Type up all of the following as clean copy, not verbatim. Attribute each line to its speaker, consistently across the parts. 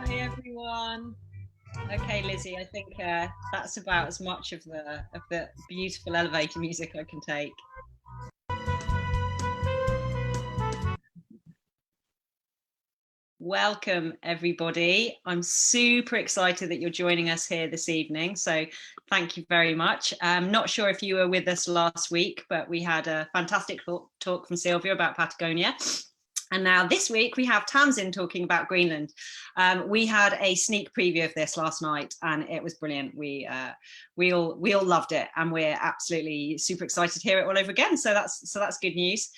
Speaker 1: Hi everyone. Okay, Lizzie, I think that's about as much of the beautiful elevator music I can take. Welcome everybody. I'm super excited that you're joining us here this evening. So thank you very much. I'm not sure if you were with us last week, but we had a fantastic talk from Sylvia about Patagonia. And now this week we have Tamsin talking about Greenland. We had a sneak preview of this last night and it was brilliant. We all loved it and we're absolutely super excited to hear it all over again. So that's good news.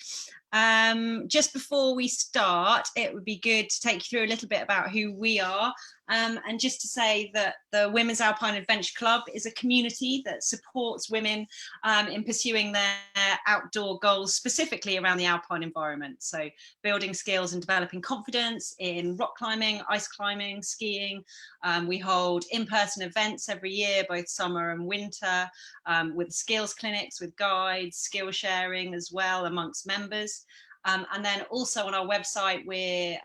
Speaker 1: Just before we start, it would be good to take you through a little bit about who we are. And just to say that the Women's Alpine Adventure Club is a community that supports women in pursuing their outdoor goals, specifically around the alpine environment. So building skills and developing confidence in rock climbing, ice climbing, skiing. We hold in-person events every year, both summer and winter, with skills clinics, with guides, skill sharing as well amongst members. And then also on our website, we're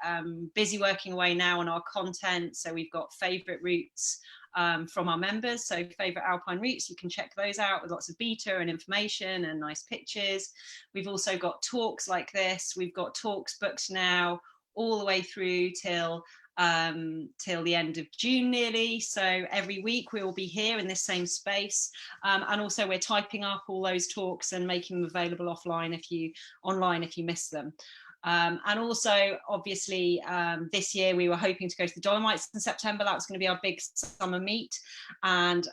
Speaker 1: busy working away now on our content. So we've got favourite routes from our members. So favourite alpine routes, you can check those out with lots of beta and information and nice pictures. We've also got talks like this. We've got talks booked now all the way through till the end of June nearly. So every week we will be here in this same space, and also we're typing up all those talks and making them available online if you miss them. And also, obviously, this year we were hoping to go to the Dolomites in September. That was going to be our big summer meet. And,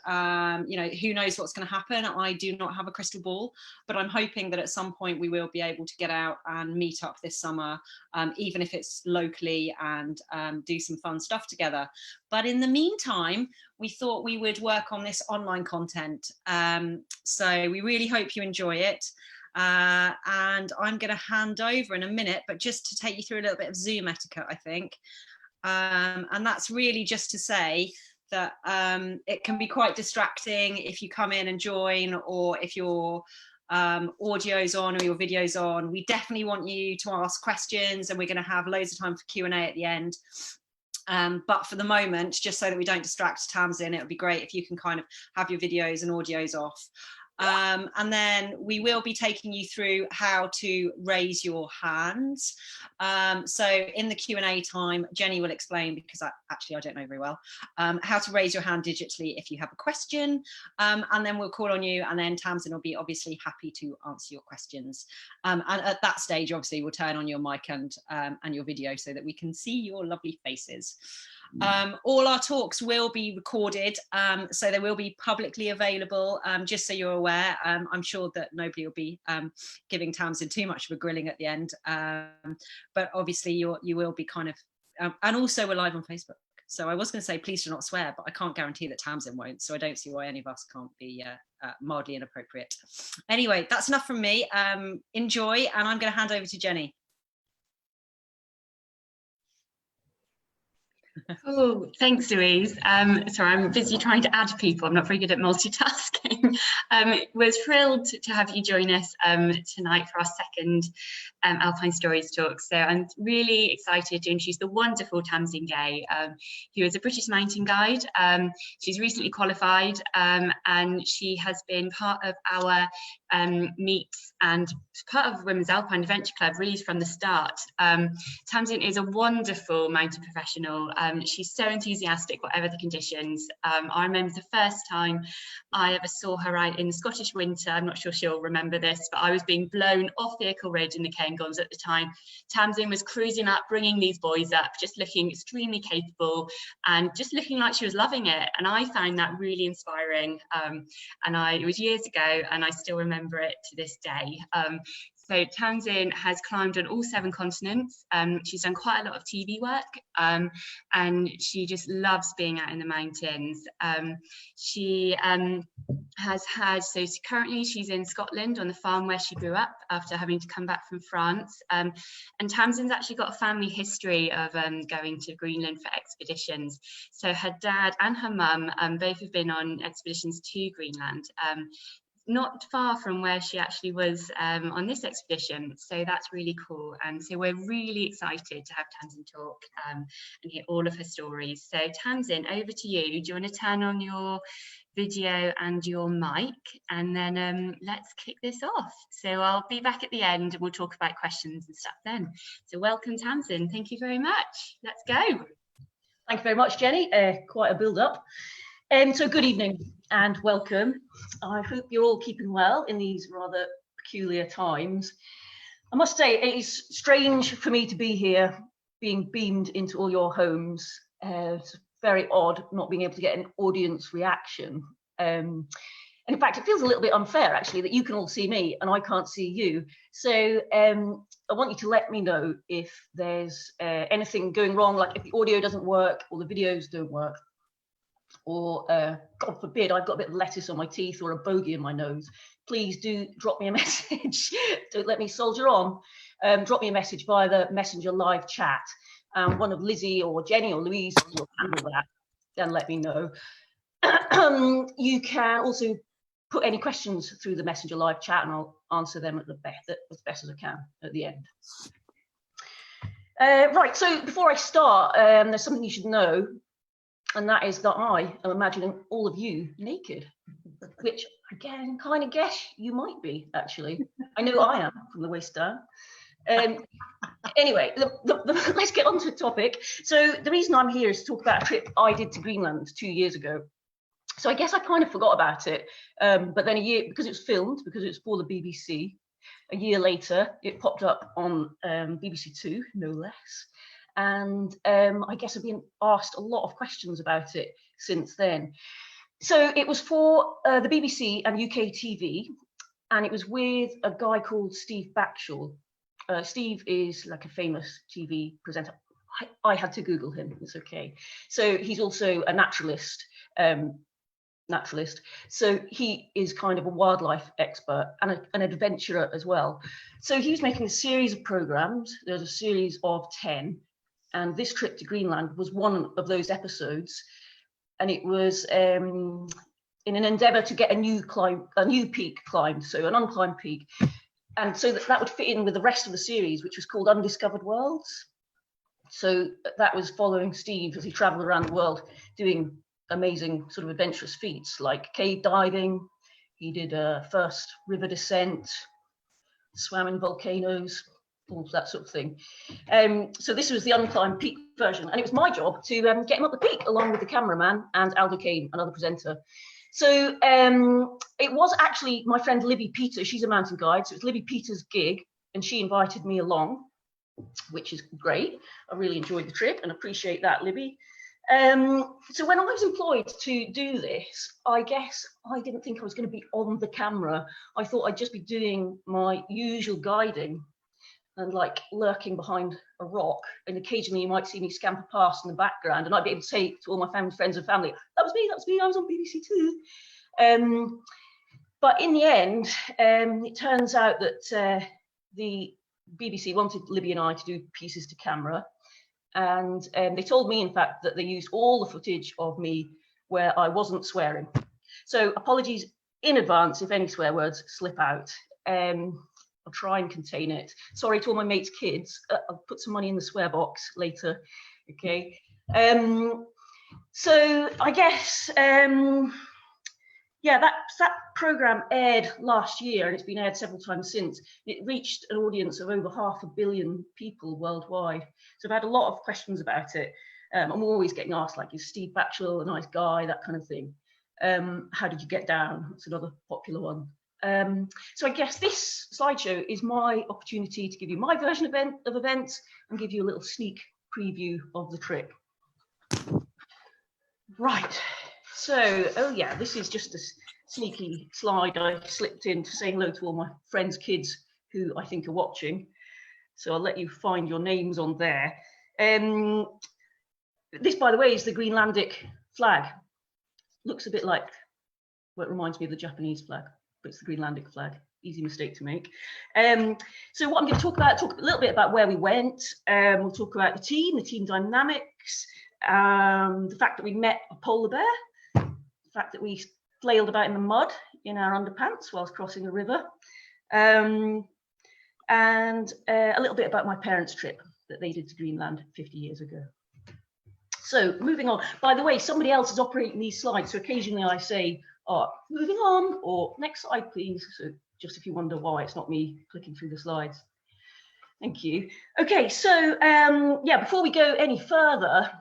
Speaker 1: you know, who knows what's going to happen. I do not have a crystal ball, but I'm hoping that at some point we will be able to get out and meet up this summer, even if it's locally, and do some fun stuff together. But in the meantime, we thought we would work on this online content. So we really hope you enjoy it. And I'm going to hand over in a minute, but just to take you through a little bit of Zoom etiquette, I think. And that's really just to say that it can be quite distracting if you come in and join, or if your audio's on or your video's on. We definitely want you to ask questions, and we're going to have loads of time for Q&A at the end. But for the moment, just so that we don't distract Tamsin, it would be great if you can kind of have your videos and audios off. And then we will be taking you through how to raise your hands. So in the Q&A time, Jenny will explain, because I don't know very well, how to raise your hand digitally if you have a question. And then we'll call on you, and then Tamsin will be obviously happy to answer your questions. And at that stage, obviously, we'll turn on your mic and your video so that we can see your lovely faces. All our talks will be recorded, so they will be publicly available, just so you're aware. I'm sure that nobody will be giving Tamsin too much of a grilling at the end, but obviously you will be kind of, and also we're live on Facebook. So I was going to say please do not swear, but I can't guarantee that Tamsin won't, so I don't see why any of us can't be mildly inappropriate. Anyway, that's enough from me. Enjoy, and I'm going to hand over to Jenny.
Speaker 2: Oh, thanks, Louise. Sorry, I'm busy trying to add people. I'm not very good at multitasking. We're thrilled to have you join us tonight for our second Alpine Stories talk. So I'm really excited to introduce the wonderful Tamsin Gay, who is a British mountain guide. She's recently qualified, and she has been part of our meets and part of Women's Alpine Adventure Club really from the start. Tamsin is a wonderful mountain professional. She's so enthusiastic, whatever the conditions. I remember the first time I ever saw her out in the Scottish winter. I'm not sure she'll remember this, but I was being blown off Vehicle Ridge in the Kane at the time. Tamsin was cruising up, bringing these boys up, just looking extremely capable and just looking like she was loving it. And I found that really inspiring. It was years ago, and I still remember it to this day. So Tamsin has climbed on all 7 continents. She's done quite a lot of TV work, and she just loves being out in the mountains. She has had, so currently she's in Scotland on the farm where she grew up after having to come back from France. And Tamsin's actually got a family history of going to Greenland for expeditions. So her dad and her mum both have been on expeditions to Greenland. not far from where she actually was on this expedition. So that's really cool. And so we're really excited to have Tamsin talk and hear all of her stories. So Tamsin, over to you. Do you want to turn on your video and your mic, and then let's kick this off. So I'll be back at the end and we'll talk about questions and stuff then. So welcome, Tamsin. Thank you very much. Let's go.
Speaker 3: Thank you very much, Jenny. Quite a build up. So good evening and welcome. I hope you're all keeping well in these rather peculiar times. I must say it is strange for me to be here, being beamed into all your homes. It's very odd not being able to get an audience reaction. And in fact, it feels a little bit unfair actually that you can all see me and I can't see you. So I want you to let me know if there's anything going wrong, like if the audio doesn't work or the videos don't work, or God forbid, I've got a bit of lettuce on my teeth or a bogey in my nose. Please do drop me a message. Don't let me soldier on. Drop me a message via the Messenger live chat. One of Lizzie or Jenny or Louise will handle that, then let me know. You can also put any questions through the Messenger live chat and I'll answer them at as best as I can at the end. Right, so before I start, there's something you should know, and that is that I am imagining all of you naked, which again, kind of guess you might be actually. I know I am from the waist down. Anyway, let's get on to the topic. So the reason I'm here is to talk about a trip I did to Greenland 2 years ago. So I guess I kind of forgot about it, but then a year, because it was filmed, because it was for the BBC, a year later, it popped up on BBC Two, no less. And I guess I've been asked a lot of questions about it since then. So it was for the BBC and UK TV, and it was with a guy called Steve Backshall. Steve is like a famous TV presenter. I had to Google him, it's okay. So he's also a naturalist. So he is kind of a wildlife expert and an adventurer as well. So he was making a series of programs. There's a series of 10, and this trip to Greenland was one of those episodes. And it was in an endeavor to get a new peak climbed, so an unclimbed peak. And so that would fit in with the rest of the series, which was called Undiscovered Worlds. So that was following Steve as he traveled around the world doing amazing sort of adventurous feats like cave diving. He did a first river descent, swam in volcanoes, all that sort of thing. So this was the unclimbed peak version, and it was my job to get him up the peak along with the cameraman and Aldo, Kane, another presenter. So it was actually my friend Libby Peters, she's a mountain guide, so it's Libby Peters' gig, and she invited me along, which is great. I really enjoyed the trip and appreciate that, Libby. So when I was employed to do this, I guess I didn't think I was going to be on the camera. I thought I'd just be doing my usual guiding and like lurking behind a rock, and occasionally you might see me scamper past in the background and I'd be able to say to all my friends and family, that was me, I was on BBC Two. But in the end, it turns out that the BBC wanted Libby and I to do pieces to camera, and they told me, in fact, that they used all the footage of me where I wasn't swearing. So apologies in advance if any swear words slip out. I'll try and contain it. Sorry to all my mates' kids. I'll put some money in the swear box later. Okay. So I guess, yeah, that program aired last year, and it's been aired several times since. It reached an audience of over 500 million people worldwide. So I've had a lot of questions about it. I'm always getting asked, like, is Steve Backshall a nice guy, that kind of thing. How did you get down? That's another popular one. So I guess this slideshow is my opportunity to give you my version of events and give you a little sneak preview of the trip. Right, so, oh yeah, this is just a sneaky slide I slipped in to say hello to all my friends' kids who I think are watching. So I'll let you find your names on there. This, by the way, is the Greenlandic flag. Looks a bit like, well, it reminds me of the Japanese flag, but it's the Greenlandic flag. Easy mistake to make. So what I'm going to talk a little bit about where we went. We'll talk about the team dynamics, the fact that we met a polar bear, the fact that we flailed about in the mud in our underpants whilst crossing a river. And a little bit about my parents' trip that they did to Greenland 50 years ago. So moving on. By the way, somebody else is operating these slides, so occasionally I say, oh, moving on, or next slide, please. So just if you wonder why it's not me clicking through the slides. Thank you. Okay, so yeah, before we go any further,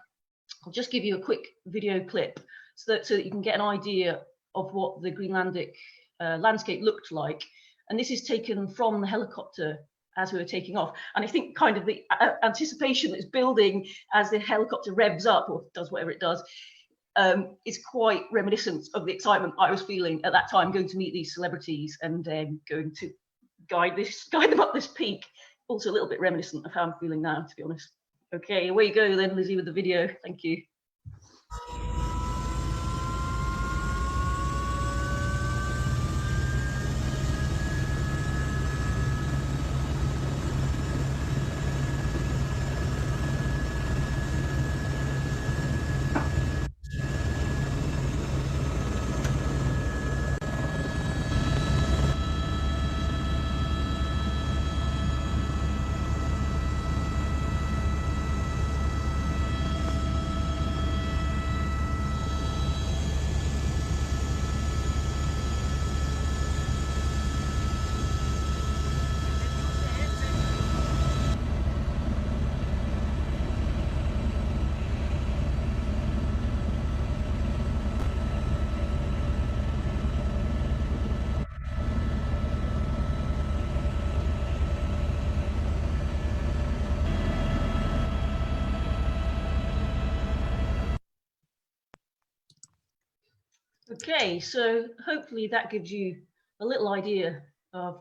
Speaker 3: I'll just give you a quick video clip so that you can get an idea of what the Greenlandic landscape looked like. And this is taken from the helicopter as we were taking off. And I think kind of the anticipation that's building as the helicopter revs up or does whatever it does is quite reminiscent of the excitement I was feeling at that time, going to meet these celebrities and going to guide them up this peak. Also a little bit reminiscent of how I'm feeling now, to be honest. Okay, away you go then, Lizzie, with the video. Thank you. Okay, so hopefully that gives you a little idea of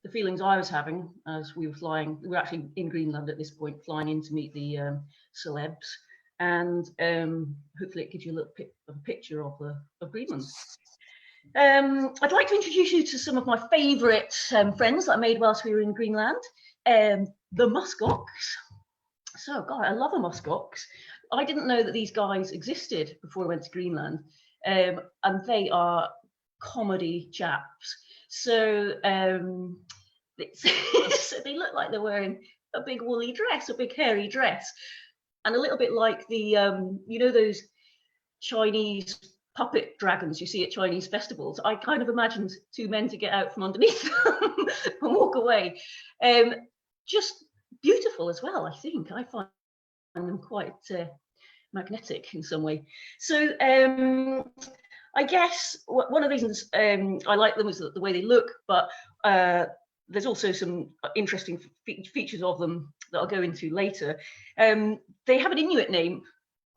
Speaker 3: the feelings I was having as we were flying. We were actually in Greenland at this point, flying in to meet the celebs, and hopefully it gives you a little picture of Greenland. I'd like to introduce you to some of my favourite friends that I made whilst we were in Greenland, the muskox. So, God, I love a muskox. I didn't know that these guys existed before I went to Greenland. And they are comedy chaps. So so they look like they're wearing a big woolly dress, a big hairy dress, and a little bit like the you know, those Chinese puppet dragons you see at Chinese festivals. I kind of imagined two men to get out from underneath them and walk away. Just beautiful as well, I think. I find them quite magnetic in some way. So I guess one of the reasons I like them is the way they look, but there's also some interesting features of them that I'll go into later. They have an Inuit name,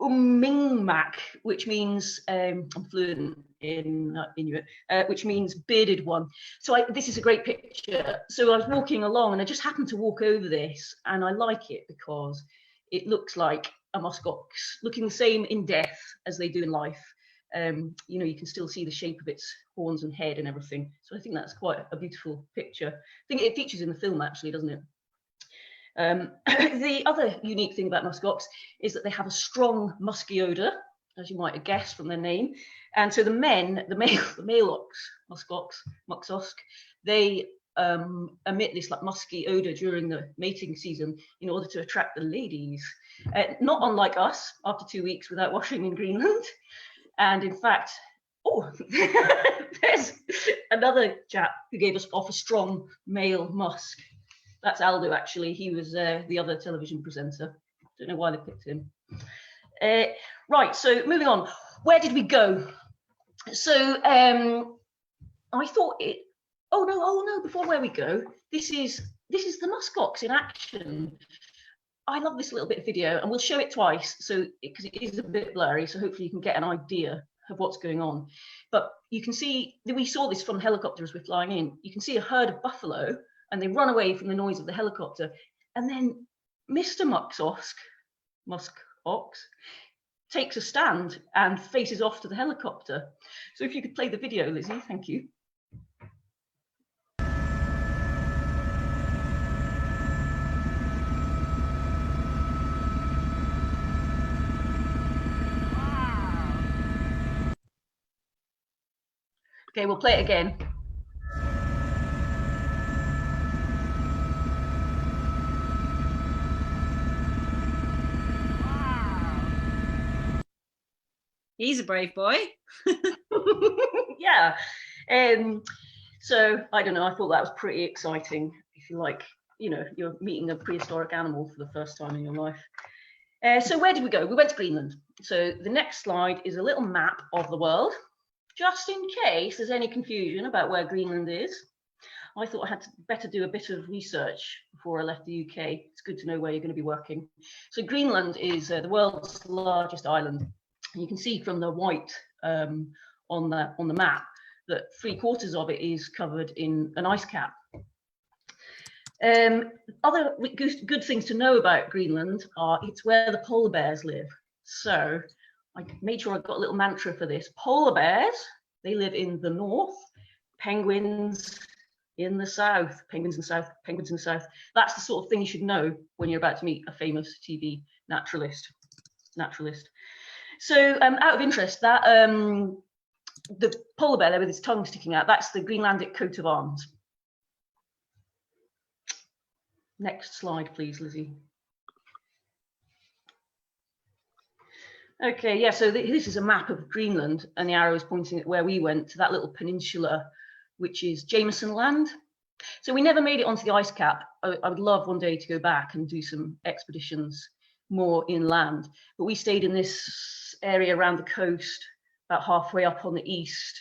Speaker 3: Umingmak, which means, I'm fluent in Inuit, which means bearded one. So this is a great picture. So I was walking along and I just happened to walk over this, and I like it because it looks like a muskox, looking the same in death as they do in life. You know, you can still see the shape of its horns and head and everything. So I think that's quite a beautiful picture. I think it features in the film actually, doesn't it? The other unique thing about muskox is that they have a strong musky odour, as you might have guessed from their name. And so the male muskox, they emit this like musky odour during the mating season in order to attract the ladies. Not unlike us, after 2 weeks without washing in Greenland. And in fact, oh, there's another chap who gave us off a strong male musk. That's Aldo, actually. He was the other television presenter. Don't know why they picked him. Right, so moving on. Where did we go? So I thought it. Oh no! Before where we go, this is the muskox in action. I love this little bit of video, and we'll show it twice, so because it is a bit blurry, so hopefully you can get an idea of what's going on. But you can see that we saw this from the helicopter as we're flying in. You can see a herd of buffalo, and they run away from the noise of the helicopter. And then Mr. Muskox takes a stand and faces off to the helicopter. So if you could play the video, Lizzie, thank you. Okay, we'll play it again.
Speaker 1: He's a brave boy.
Speaker 3: Yeah. So I don't know, I thought that was pretty exciting. If you like, you know, you're meeting a prehistoric animal for the first time in your life. So where did we go? We went to Greenland. So the next slide is a little map of the world, just in case there's any confusion about where Greenland is. I thought I had to better do a bit of research before I left the UK. It's good to know where you're going to be working. So Greenland is the world's largest island. And you can see from the white on the map that 3/4 of it is covered in an ice cap. Other good things to know about Greenland are it's where the polar bears live. So I made sure I got a little mantra for this. Polar bears, they live in the north, penguins in the south, penguins in the south, penguins in the south. That's the sort of thing you should know when you're about to meet a famous TV naturalist. So out of interest, that the polar bear there with his tongue sticking out, that's the Greenlandic coat of arms. Next slide, please, Lizzie. Okay, yeah, so this is a map of Greenland, and the arrow is pointing at where we went, to that little peninsula, which is Jameson Land. So we never made it onto the ice cap. I would love one day to go back and do some expeditions more inland, but we stayed in this area around the coast, about halfway up on the east,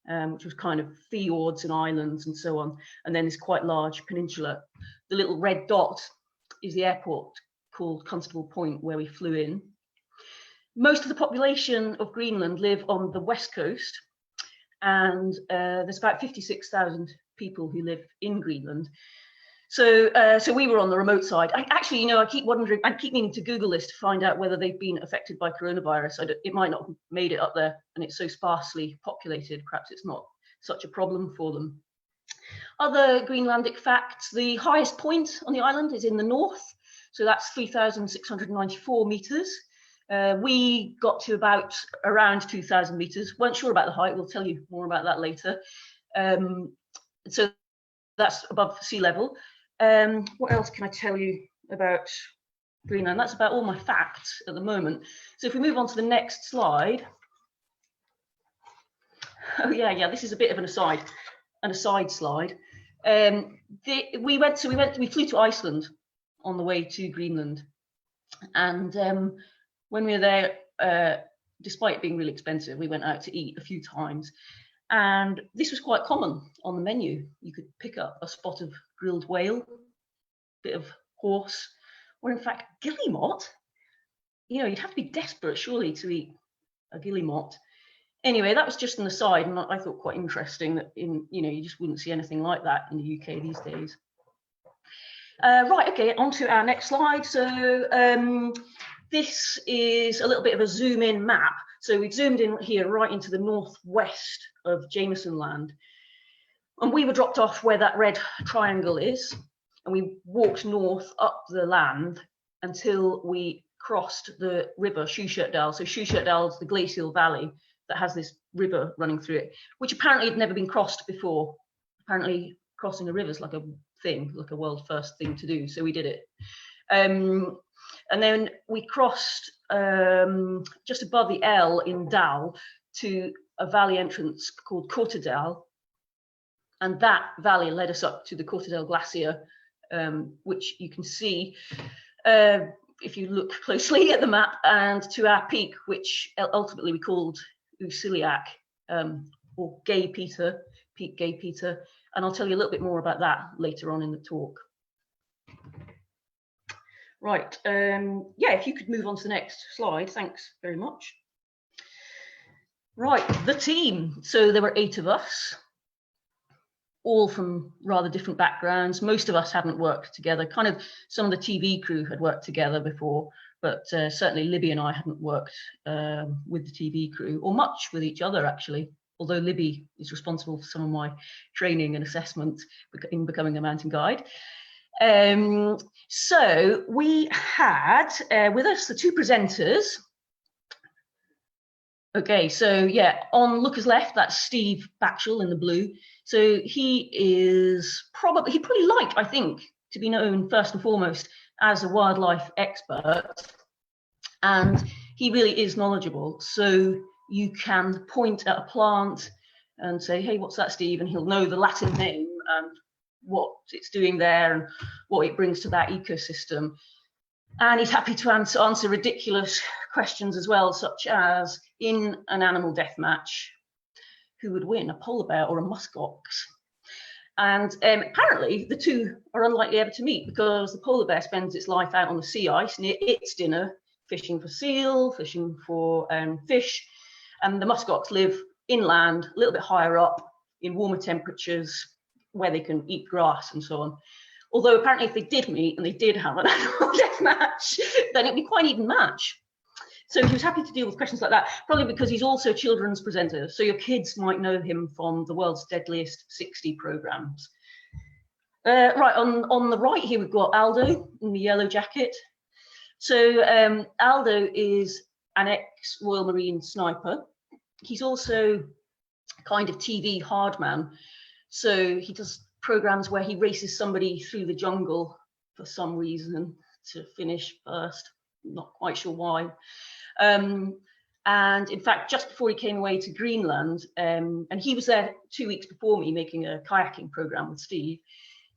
Speaker 3: which was kind of fjords and islands and so on, and then this quite large peninsula. The little red dot is the airport called Constable Point, where we flew in. Most of the population of Greenland live on the west coast, and there's about 56,000 people who live in Greenland. So we were on the remote side. Actually, you know, I keep wondering, I keep meaning to Google this to find out whether they've been affected by coronavirus. It might not have made it up there, and it's so sparsely populated, perhaps it's not such a problem for them. Other Greenlandic facts, the highest point on the island is in the north, so that's 3,694 meters. We got to around 2,000 meters. Weren't sure about the height, we'll tell you more about that later. So that's above sea level. What else can I tell you about Greenland? That's about all my facts at the moment. So if we move on to the next slide. Oh yeah, this is a bit of an aside slide. We flew to Iceland on the way to Greenland, and when we were there, despite being really expensive, we went out to eat a few times, and this was quite common on the menu. You could pick up a spot of grilled whale, bit of horse, or in fact guillemot. You know, you'd have to be desperate surely to eat a guillemot. Anyway, that was just an aside, and I thought quite interesting that you just wouldn't see anything like that in the UK these days. Right, okay, on to our next slide. So this is a little bit of a zoom in map. So we've zoomed in here right into the northwest of Jameson Land, and we were dropped off where that red triangle is, and we walked north up the land until we crossed the river Sjursjødal. So Sjursjødal is the glacial valley that has this river running through it, which apparently had never been crossed before. Apparently crossing a river is like a thing, like a world first thing to do, so we did it. And then we crossed just above the L in Dal to a valley entrance called Kortedal, and that valley led us up to the Kortedal glacier, which you can see if you look closely at the map, and to our peak, which ultimately we called Usiliak, or Gay Peter, Peak Gay Peter, and I'll tell you a little bit more about that later on in the talk. Right, yeah, if you could move on to the next slide, thanks very much. Right, the team. So there were 8 of us, all from rather different backgrounds. Most of us hadn't worked together. Kind of some of the TV crew had worked together before, but certainly Libby and I hadn't worked with the TV crew, or much with each other actually, although Libby is responsible for some of my training and assessment in becoming a mountain guide. So we had with us the 2 presenters, Okay, so yeah, on Looker's left, that's Steve Backshall in the blue. So he probably liked, I think, to be known first and foremost as a wildlife expert. And he really is knowledgeable. So you can point at a plant and say, hey, what's that, Steve? And he'll know the Latin name and what it's doing there and what it brings to that ecosystem. And he's happy to answer ridiculous questions as well, such as, in an animal death match, who would win, a polar bear or a muskox? And apparently the two are unlikely ever to meet, because the polar bear spends its life out on the sea ice near its dinner, fishing for seal, fishing for fish, and the muskox live inland, a little bit higher up, in warmer temperatures, where they can eat grass and so on. Although apparently if they did meet and they did have an animal death match, then it'd be quite an even match. So he was happy to deal with questions like that, probably because he's also a children's presenter. So your kids might know him from the World's Deadliest 60 programs. Right, on the right here, we've got Aldo in the yellow jacket. So Aldo is an ex-Royal Marine sniper. He's also kind of TV hard man. So he does programs where he races somebody through the jungle for some reason to finish first. Not quite sure why. And in fact, just before he came away to Greenland, and he was there 2 weeks before me making a kayaking program with Steve.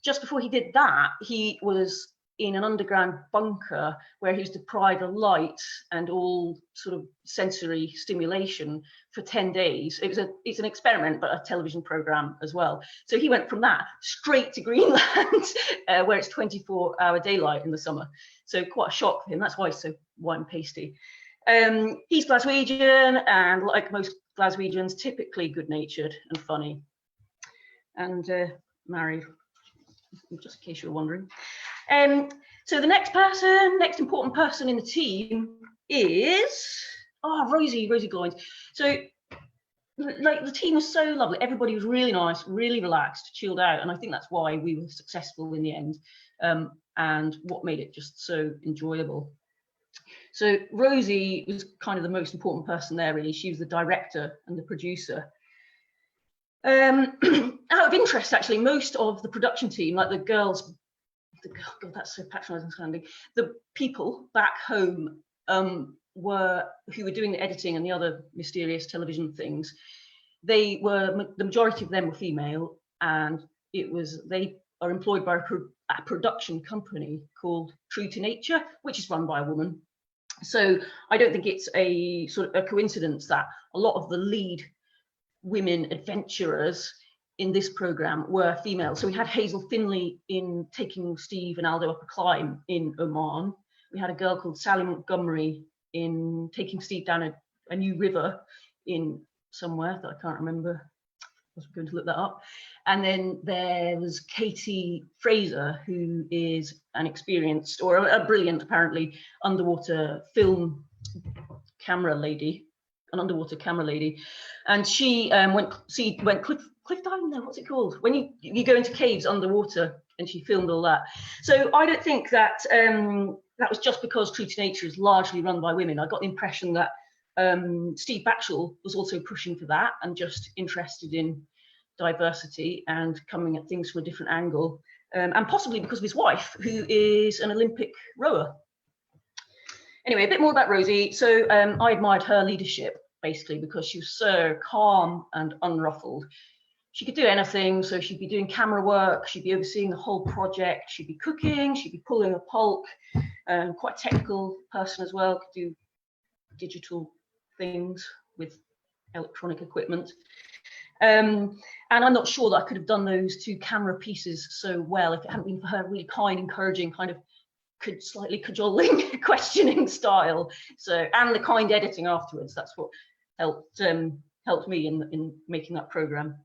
Speaker 3: Just before he did that, he was in an underground bunker where he was deprived of light and all sort of sensory stimulation for 10 days. It's an experiment, but a television program as well. So he went from that straight to Greenland, where it's 24-hour daylight in the summer. So quite a shock for him. That's why he's so white and pasty. He's Glaswegian, and like most Glaswegians, typically good-natured and funny, and married, just in case you were wondering. So the next important person in the team is Rosie Goins. So like the team was so lovely. Everybody was really nice, really relaxed, chilled out, and I think that's why we were successful in the end, and what made it just so enjoyable. So Rosie was kind of the most important person there, really. She was the director and the producer. Out of interest, actually, most of the production team, like the girls, God, that's so patronising sounding, the people back home who were doing the editing and the other mysterious television things, the majority of them were female, and they are employed by a production company called True to Nature, which is run by a woman. So I don't think it's a sort of a coincidence that a lot of the lead women adventurers in this program were female. So we had Hazel Finley in taking Steve and Aldo up a climb in Oman. We had a girl called Sally Montgomery in taking Steve down a new river in somewhere that I can't remember. I was going to look that up. And then there was Katie Fraser, who is an experienced, or a brilliant, apparently, underwater film camera lady, an underwater camera lady. And she went cliff diving there, what's it called? When you go into caves underwater, and she filmed all that. So I don't think that that was just because True to Nature is largely run by women. I got the impression that Steve Backshall was also pushing for that and just interested in diversity and coming at things from a different angle, and possibly because of his wife, who is an Olympic rower. Anyway, a bit more about Rosie. So I admired her leadership, basically, because she was so calm and unruffled. She could do anything, so she'd be doing camera work, she'd be overseeing the whole project, she'd be cooking, she'd be pulling a pulk, quite a technical person as well, could do digital things with electronic equipment. And I'm not sure that I could have done those two camera pieces so well if it hadn't been for her really kind, encouraging, kind of slightly cajoling, questioning style. So, and the kind editing afterwards. That's what helped me in making that program.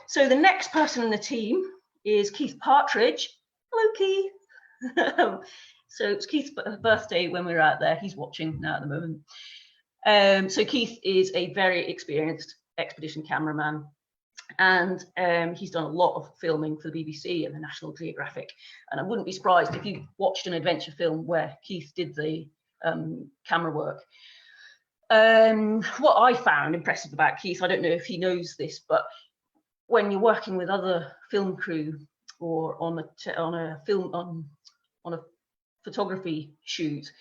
Speaker 3: So the next person in the team is Keith Partridge. Hello, Keith. So it's Keith's birthday when we were out there. He's watching now at the moment. So Keith is a very experienced expedition cameraman, and he's done a lot of filming for the BBC and the National Geographic, and I wouldn't be surprised if you watched an adventure film where Keith did the camera work. What I found impressive about Keith, I don't know if he knows this, but when you're working with other film crew or on a photography shoot,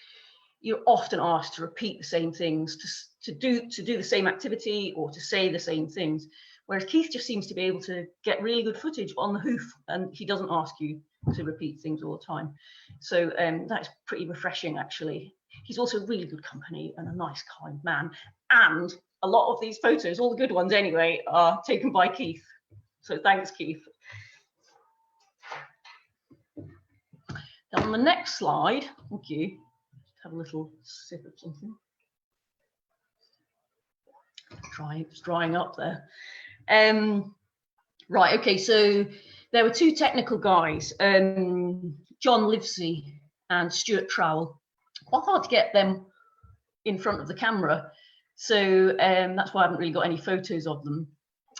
Speaker 3: you're often asked to repeat the same things, to do the same activity or to say the same things. Whereas Keith just seems to be able to get really good footage on the hoof, and he doesn't ask you to repeat things all the time. So that's pretty refreshing, actually. He's also really good company and a nice, kind man. And a lot of these photos, all the good ones anyway, are taken by Keith. So thanks, Keith. Now on the next slide, thank you. Have a little sip of something. It's drying up there. Right, okay, so there were two technical guys, John Livesey and Stuart Trowell. Quite hard to get them in front of the camera, so that's why I haven't really got any photos of them.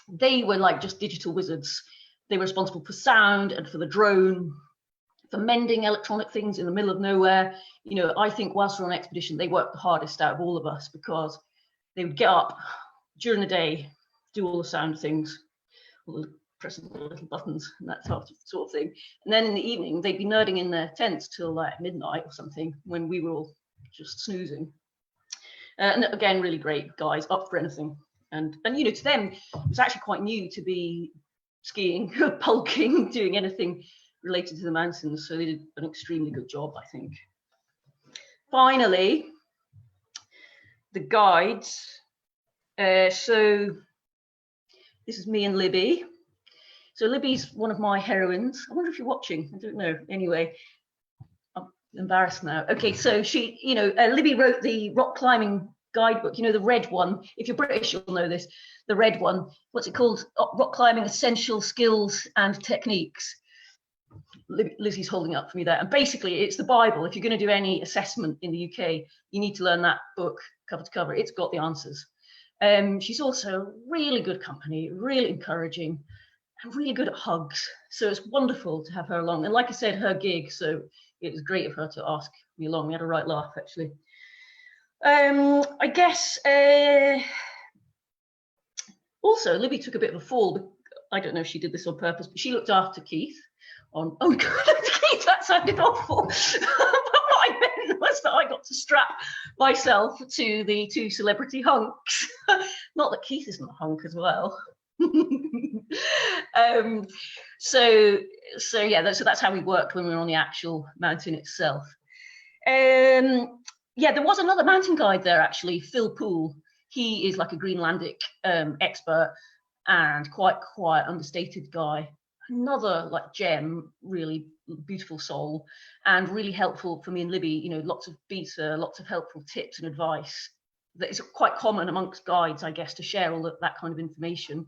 Speaker 3: They were like just digital wizards. They were responsible for sound and for the drone, for mending electronic things in the middle of nowhere. You know, I think whilst we're on expedition, they worked the hardest out of all of us, because they would get up during the day, do all the sound things, pressing the little buttons and that sort of thing. And then in the evening, they'd be nerding in their tents till like midnight or something, when we were all just snoozing. And again, really great guys, up for anything. And you know, to them, it was actually quite new to be skiing, bulking, doing anything related to the mountains. So they did an extremely good job, I think. Finally, the guides. So this is me and Libby. So Libby's one of my heroines. I wonder if you're watching. I don't know. Anyway, I'm embarrassed now. Okay, so she, you know, Libby wrote the rock climbing guidebook. You know, the red one. If you're British, you'll know this. The red one. What's it called? Rock climbing essential skills and techniques. Lizzie's holding up for me there. And basically, it's the Bible. If you're going to do any assessment in the UK, you need to learn that book cover to cover. It's got the answers. She's also really good company, really encouraging, and really good at hugs. So it's wonderful to have her along. And like I said, her gig, so it was great of her to ask me along. We had a right laugh, actually. I guess also Libby took a bit of a fall. I don't know if she did this on purpose, but she looked after Keith on, oh God, Keith, that sounded awful. What I meant was that I got to strap myself to the two celebrity hunks. Not that Keith isn't a hunk as well. So that's how we worked when we were on the actual mountain itself. Yeah, there was another mountain guide there, actually, Phil Poole. He is like a Greenlandic expert and quite understated guy. Another like gem, really beautiful soul, and really helpful for me and Libby. You know, lots of beta, lots of helpful tips and advice that is quite common amongst guides, I guess, to share all that kind of information,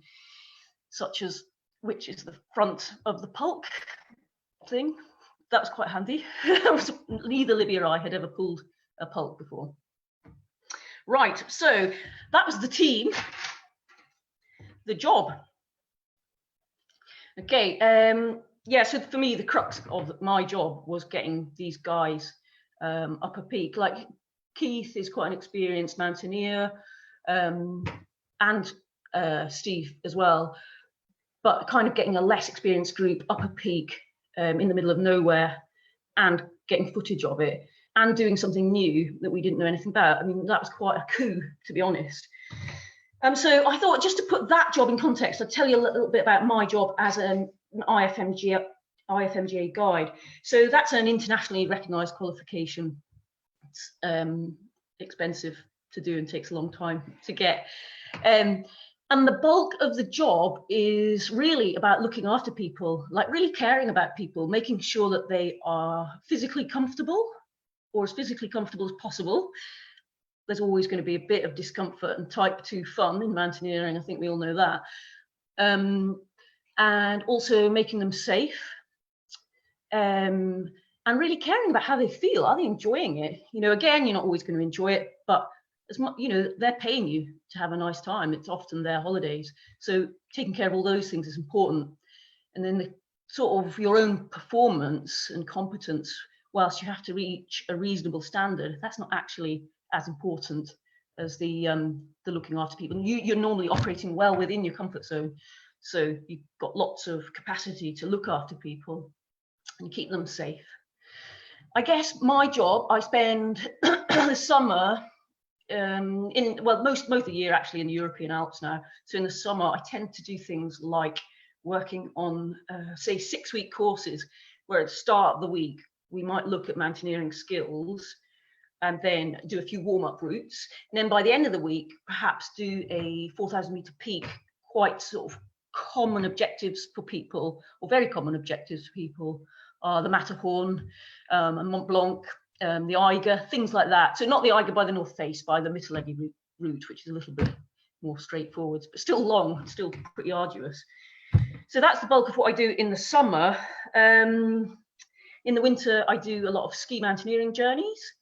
Speaker 3: such as which is the front of the pulk thing. That was quite handy. Neither Libby or I had ever pulled a pulk before. Right, so that was the team. The job. Okay, yeah, so for me, the crux of my job was getting these guys up a peak. Like Keith is quite an experienced mountaineer, and Steve as well, but kind of getting a less experienced group up a peak in the middle of nowhere and getting footage of it and doing something new that we didn't know anything about. I mean, that was quite a coup, to be honest. So I thought, just to put that job in context, I'd tell you a little bit about my job as an IFMGA guide. So that's an internationally recognised qualification. It's expensive to do and takes a long time to get. And the bulk of the job is really about looking after people, like really caring about people, making sure that they are physically comfortable, or as physically comfortable as possible. There's always going to be a bit of discomfort and type 2 fun in mountaineering. I think we all know that. And also making them safe, and really caring about how they feel. Are they enjoying it? You know, again, you're not always going to enjoy it, but as much, you know, they're paying you to have a nice time. It's often their holidays. So taking care of all those things is important. And then the sort of your own performance and competence, whilst you have to reach a reasonable standard, that's not actually as important as the looking after people. You're normally operating well within your comfort zone, so you've got lots of capacity to look after people and keep them safe. I guess my job, I spend the summer most of the year actually in the European Alps now. So in the summer, I tend to do things like working on, say, 6-week courses, where at the start of the week, we might look at mountaineering skills and then do a few warm-up routes. And then by the end of the week, perhaps do a 4,000 meter peak, quite sort of common objectives for people, or very common objectives for people, the Matterhorn and Mont Blanc, the Eiger, things like that. So not the Eiger by the North Face, by the Mittelegi route, which is a little bit more straightforward, but still long, still pretty arduous. So that's the bulk of what I do in the summer. In the winter, I do a lot of ski mountaineering journeys,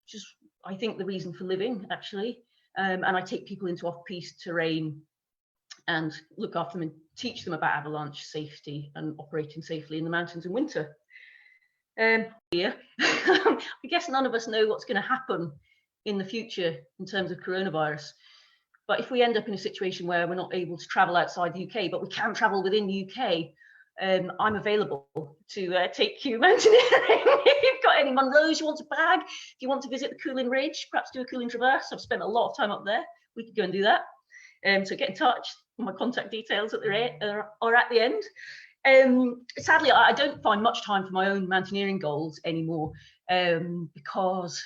Speaker 3: which is, I think, the reason for living, actually. And I take people into off-piste terrain and look after them and teach them about avalanche safety and operating safely in the mountains in winter. Here, I guess none of us know what's going to happen in the future in terms of coronavirus. But if we end up in a situation where we're not able to travel outside the UK, but we can travel within the UK, I'm available to take you mountaineering. If you've got any Munros you want to bag, if you want to visit the Coolin Ridge, perhaps do a Coolin Traverse. I've spent a lot of time up there. We could go and do that. So get in touch. My contact details are at the end. Sadly, I don't find much time for my own mountaineering goals anymore, because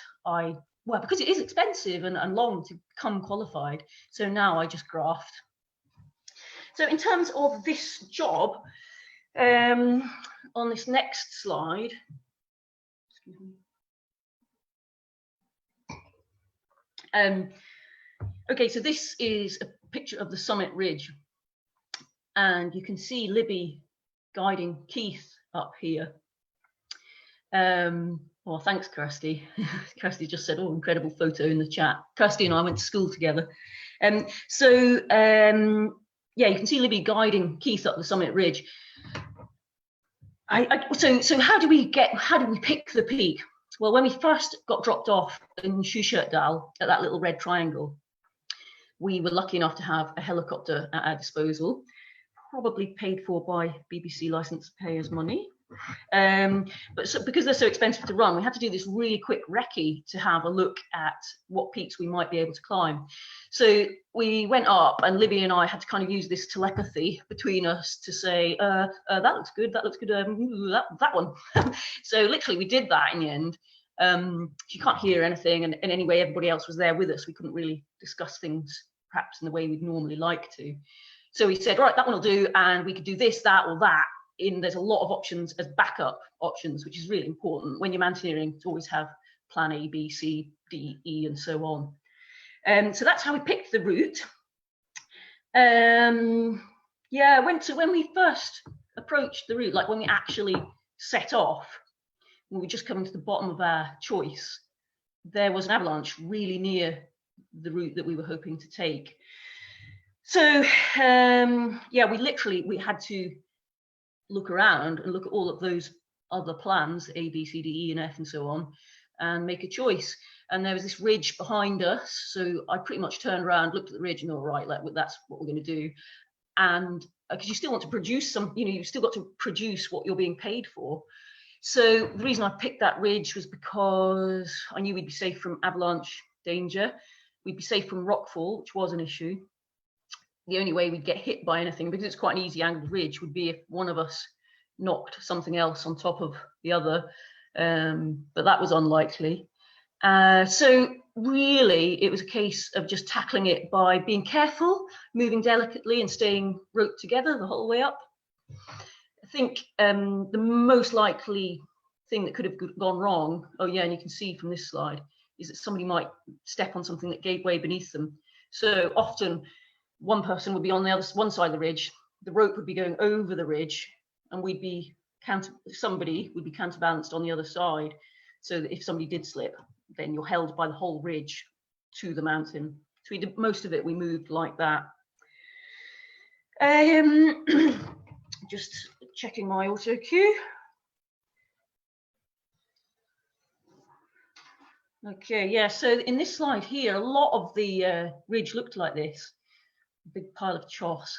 Speaker 3: it is expensive and long to become qualified. So now I just graft. So in terms of this job, on this next slide, okay, so this is a picture of the summit ridge, and you can see Libby guiding Keith up here. Well, thanks, Kirsty. Kirsty just said, "Oh, incredible photo" in the chat. Kirsty and I went to school together. Yeah, you can see Libby guiding Keith up the summit ridge. So how do we pick the peak? Well, when we first got dropped off in Sjursjødal at that little red triangle, we were lucky enough to have a helicopter at our disposal, probably paid for by BBC licence payers' money. But because they're so expensive to run, we had to do this really quick recce to have a look at what peaks we might be able to climb. So we went up, and Libby and I had to kind of use this telepathy between us to say, that looks good, that looks good, that one. So literally we did that in the end. You can't hear anything, and anyway, everybody else was there with us. We couldn't really discuss things perhaps in the way we'd normally like to. So we said, right, that one will do, and we could do this, that, or that. There's a lot of options as backup options, which is really important when you're mountaineering to always have plan A, B, C, D, E, and so on. So that's how we picked the route. Yeah, when we first approached the route, like when we actually set off, when we were just coming to the bottom of our choice, there was an avalanche really near the route that we were hoping to take. So yeah, we had to look around and look at all of those other plans, A, B, C, D, E, and F, and so on, and make a choice. And there was this ridge behind us, so I pretty much turned around, looked at the ridge, and all right, like, that's what we're going to do. And because you still want to produce you've still got to produce what you're being paid for. So the reason I picked that ridge was because I knew we'd be safe from avalanche danger, we'd be safe from rockfall, which was an issue. The only way we'd get hit by anything, because it's quite an easy angled ridge, would be if one of us knocked something else on top of the other, but that was unlikely. So really, it was a case of just tackling it by being careful, moving delicately, and staying roped together the whole way up. I think the most likely thing that could have gone wrong, oh yeah, and you can see from this slide, is that somebody might step on something that gave way beneath them. So often, one person would be on one side of the ridge, the rope would be going over the ridge, and somebody would be counterbalanced on the other side, so that if somebody did slip, then you're held by the whole ridge to the mountain. So we did most of it, we moved like that. Just checking my auto cue. Okay, yeah, so in this slide here, a lot of the ridge looked like this, a big pile of choss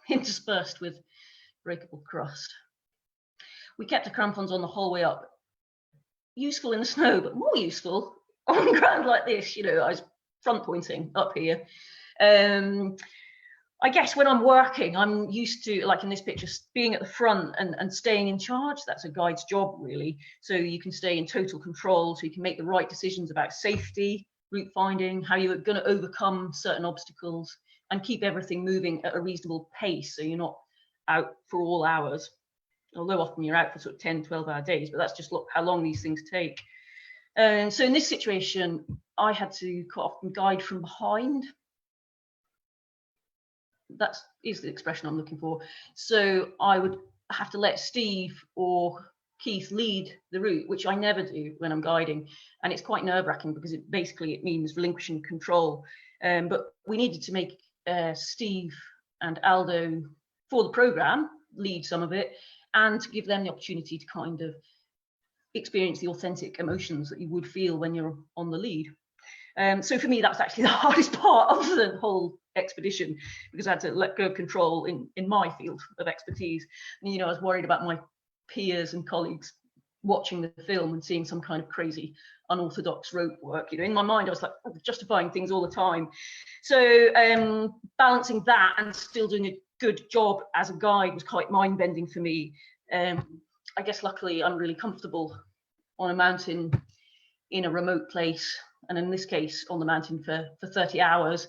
Speaker 3: interspersed with breakable crust. We kept the crampons on the whole way up. Useful in the snow, but more useful on ground like this. You know, I was front pointing up here. I guess when I'm working, I'm used to, like in this picture, being at the front and staying in charge. That's a guide's job, really. So you can stay in total control, so you can make the right decisions about safety, route finding, how you're going to overcome certain obstacles, and keep everything moving at a reasonable pace, so you're not out for all hours. Although often you're out for sort of 10, 12-hour days, but that's just how long these things take. And so in this situation, I had to quite often guide from behind. That is the expression I'm looking for. So I would have to let Steve or Keith lead the route, which I never do when I'm guiding. And it's quite nerve-wracking because it means relinquishing control. But we needed to make Steve and Aldo, for the programme, lead some of it, and to give them the opportunity to kind of experience the authentic emotions that you would feel when you're on the lead. So for me, that's actually the hardest part of the whole expedition, because I had to let go of control in my field of expertise. And, you know, I was worried about my peers and colleagues watching the film and seeing some kind of crazy unorthodox rope work. You know, in my mind, I was like justifying things all the time. So balancing that and still doing a good job as a guide was quite mind-bending for me. I guess luckily I'm really comfortable on a mountain in a remote place, and in this case on the mountain for 30 hours.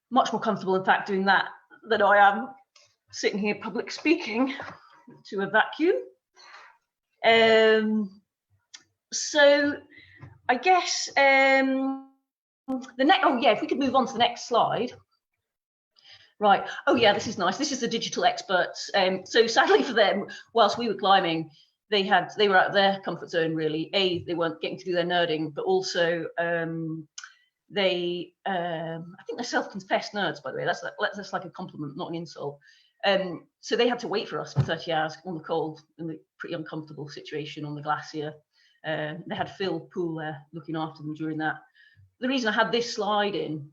Speaker 3: Much more comfortable, in fact, doing that than I am sitting here public speaking to a vacuum. So I guess if we could move on to the next slide. Right. Oh yeah, this is nice. This is the digital experts. So sadly for them, whilst we were climbing, they were out of their comfort zone, really. They weren't getting to do their nerding, but also I think they're self-confessed nerds, by the way. That's like a compliment, not an insult. So they had to wait for us for 30 hours on the cold, in the pretty uncomfortable situation on the glacier. They had Phil Poole there looking after them during that. The reason I had this slide in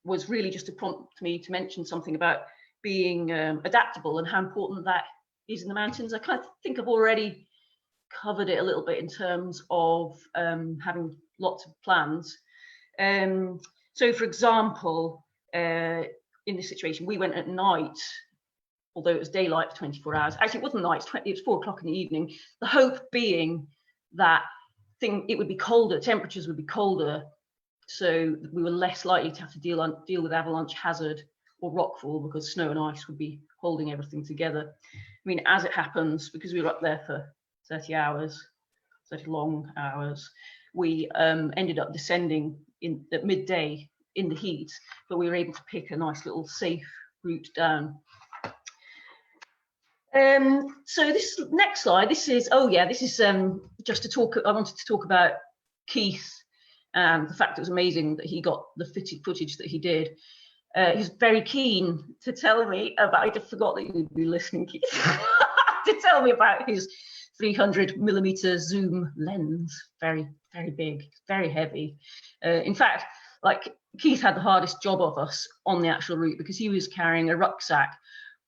Speaker 3: was really just to prompt me to mention something about being adaptable and how important that is in the mountains. I kind of think I've already covered it a little bit in terms of having lots of plans. So for example, in this situation, we went at night, although it was daylight for 24 hours. Actually, it wasn't night, it was 4 o'clock in the evening. The hope being that it would be colder, temperatures would be colder, so we were less likely to have to deal with avalanche hazard or rockfall, because snow and ice would be holding everything together. I mean, as it happens, because we were up there for 30 hours, 30 long hours, we ended up descending at midday in the heat, but we were able to pick a nice little safe route down. So this next slide, this is just to talk. I wanted to talk about Keith and the fact it was amazing that he got the footage that he did. He was very keen to tell me about. I just forgot that you'd be listening, Keith. To tell me about his 300mm zoom lens. Very, very big, very heavy. In fact, like, Keith had the hardest job of us on the actual route, because he was carrying a rucksack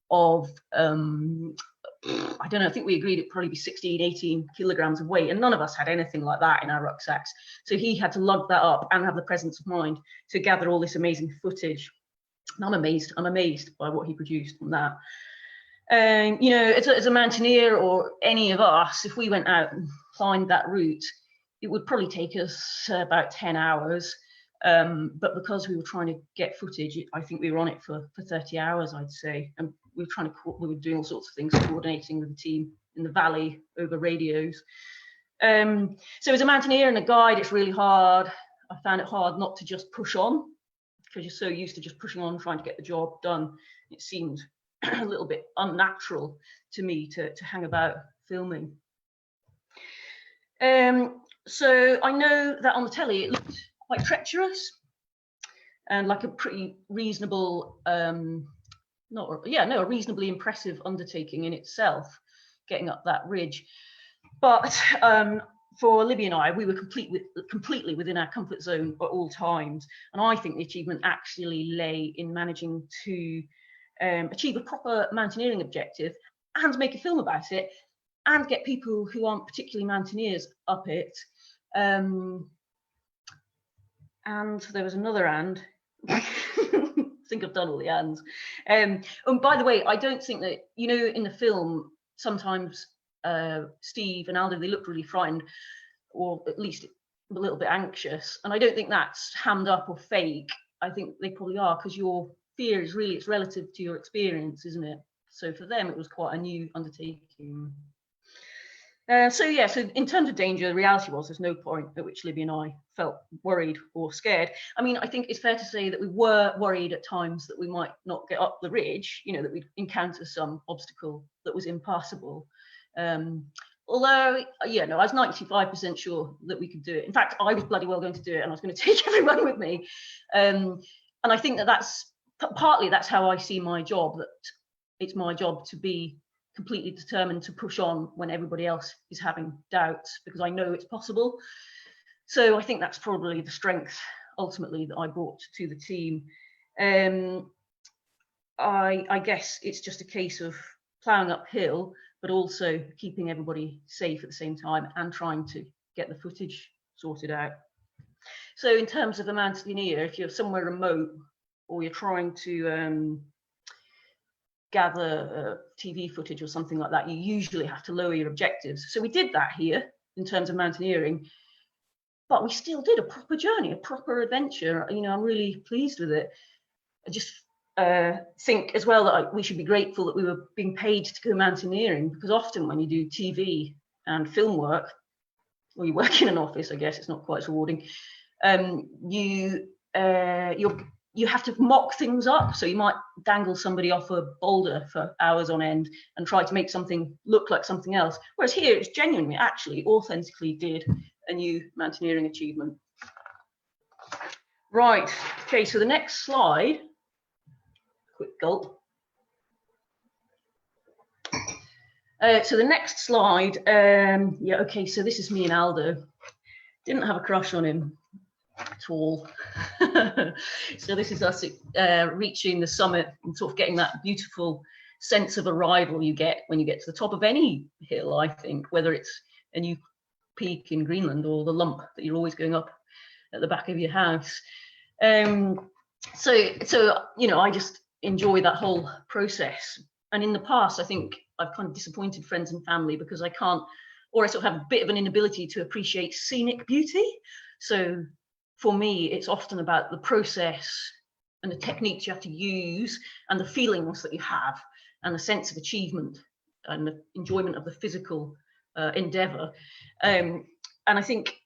Speaker 3: of I don't know, I think we agreed it'd probably be 16, 18 kilograms of weight, and none of us had anything like that in our rucksacks. So he had to lug that up and have the presence of mind to gather all this amazing footage. And I'm amazed by what he produced from that. You know, as a mountaineer, or any of us, if we went out and climbed that route, it would probably take us about 10 hours. But because we were trying to get footage, I think we were on it for 30 hours, I'd say. And we were doing all sorts of things, coordinating with the team in the valley over radios. So as a mountaineer and a guide, it's really hard. I found it hard not to just push on, because you're so used to just pushing on, trying to get the job done. It seemed a little bit unnatural to me to hang about filming. So I know that on the telly it looked quite treacherous and like a pretty reasonable, a reasonably impressive undertaking in itself, getting up that ridge. But for Libby and I, we were completely within our comfort zone at all times. And I think the achievement actually lay in managing to achieve a proper mountaineering objective and make a film about it and get people who aren't particularly mountaineers up it. And there was another and. I think I've done all the ands. And by the way, I don't think that, you know, in the film, sometimes Steve and Aldo, they looked really frightened, or at least a little bit anxious. And I don't think that's hammed up or fake. I think they probably are, because your fear is really, it's relative to your experience, isn't it? So for them, it was quite a new undertaking. So in terms of danger, the reality was there's no point at which Libby and I felt worried or scared. I mean, I think it's fair to say that we were worried at times that we might not get up the ridge, you know, that we'd encounter some obstacle that was impassable. Although, yeah, no, I was 95% sure that we could do it. In fact, I was bloody well going to do it, and I was going to take everyone with me. And I think that that's partly that's how I see my job, that it's my job to be completely determined to push on when everybody else is having doubts, because I know it's possible. So I think that's probably the strength ultimately that I brought to the team. I guess it's just a case of ploughing uphill, but also keeping everybody safe at the same time and trying to get the footage sorted out. So in terms of a mountaineer, if you're somewhere remote or you're trying to gather TV footage or something like that, you usually have to lower your objectives. So we did that here in terms of mountaineering, but we still did a proper journey, a proper adventure. You know, I'm really pleased with it. I just think as well that we should be grateful that we were being paid to go mountaineering, because often when you do TV and film work, or you work in an office, I guess it's not quite as rewarding, you have to mock things up. So you might dangle somebody off a boulder for hours on end and try to make something look like something else. Whereas here, it's genuinely, actually, authentically did a new mountaineering achievement. Right, okay, so the next slide, quick gulp. So the next slide, yeah, okay, so this is me and Aldo. Didn't have a crush on him at all. So this is us reaching the summit and sort of getting that beautiful sense of arrival you get when you get to the top of any hill, I think, whether it's a new peak in Greenland or the lump that you're always going up at the back of your house. So you know, I just enjoy that whole process. And in the past, I think I've kind of disappointed friends and family because I can't, or I sort of have a bit of an inability to appreciate scenic beauty. So for me, it's often about the process and the techniques you have to use and the feelings that you have and the sense of achievement and the enjoyment of the physical endeavor. And I think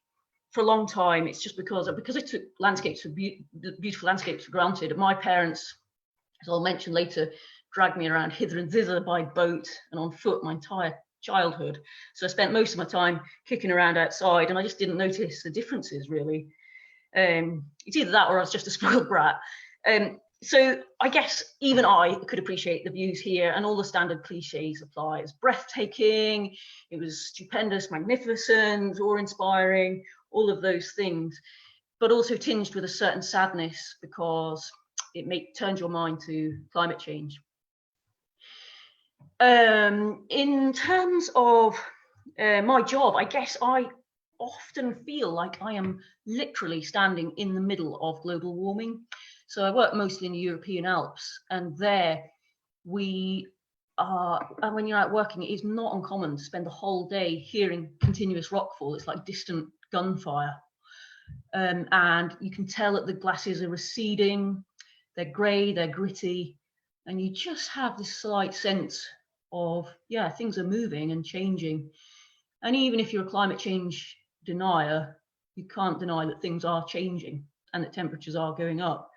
Speaker 3: for a long time, it's just because I took landscapes for beautiful landscapes for granted. My parents, as I'll mention later, dragged me around hither and thither by boat and on foot my entire childhood. So I spent most of my time kicking around outside, and I just didn't notice the differences really. It's either that or I was just a spoiled brat. So I guess even I could appreciate the views here, and all the standard cliches apply. It's breathtaking, it was stupendous, magnificent, awe-inspiring, all of those things, but also tinged with a certain sadness because it turns your mind to climate change. In terms of my job, I guess I often feel like I am literally standing in the middle of global warming. So I work mostly in the European Alps, and there we are, and when you're out working, it is not uncommon to spend the whole day hearing continuous rockfall. It's like distant gunfire. And you can tell that the glaciers are receding, they're grey, they're gritty, and you just have this slight sense of, yeah, things are moving and changing. And even if you're a climate change denier, you can't deny that things are changing and that temperatures are going up.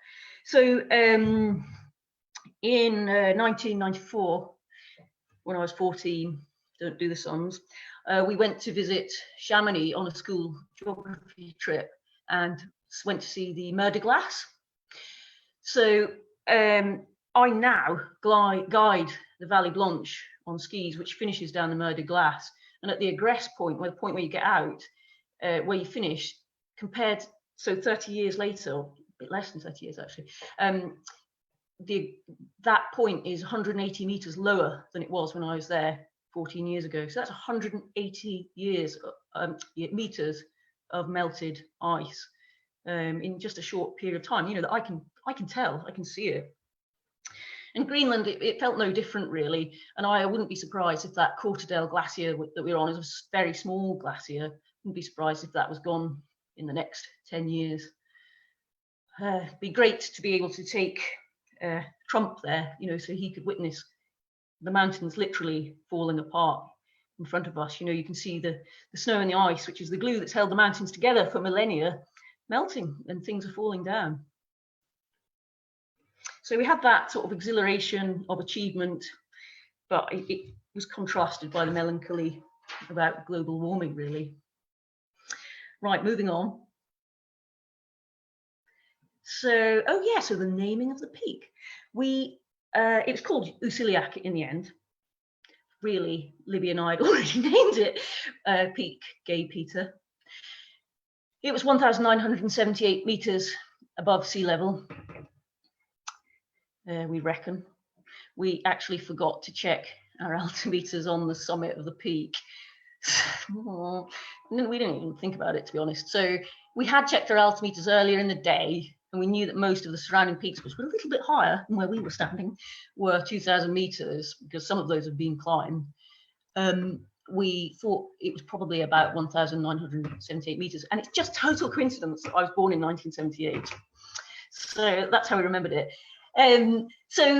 Speaker 3: So in 1994, when I was 14, don't do the sums, we went to visit Chamonix on a school geography trip and went to see the Mer de Glace. So I now guide the Vallée Blanche on skis, which finishes down the Mer de Glace. And at the egress point, where the point where you get out, where you finish, compared, so 30 years later, or a bit less than 30 years actually, that point is 180 meters lower than it was when I was there 14 years ago. So that's 180 meters of melted ice in just a short period of time. You know, that I can tell, I can see it. In Greenland, it felt no different really, and I wouldn't be surprised if that Quarterdale glacier that we're on is a very small glacier. Wouldn't be surprised if that was gone in the next 10 years. It'd be great to be able to take Trump there, you know, so he could witness the mountains literally falling apart in front of us. You know, you can see the snow and the ice, which is the glue that's held the mountains together for millennia, melting and things are falling down. So we had that sort of exhilaration of achievement, but it was contrasted by the melancholy about global warming, really. Right, moving on. So, oh yeah, so the naming of the peak. It was called Uciliac in the end. Really, Libby and I had already named it Peak Gay Peter. It was 1,978 meters above sea level. We reckon. We actually forgot to check our altimeters on the summit of the peak. No, we didn't even think about it, to be honest. So we had checked our altimeters earlier in the day, and we knew that most of the surrounding peaks, which were a little bit higher than where we were standing, were 2,000 meters, because some of those have been climbed. We thought it was probably about 1,978 meters, and it's just total coincidence that I was born in 1978. So that's how we remembered it. So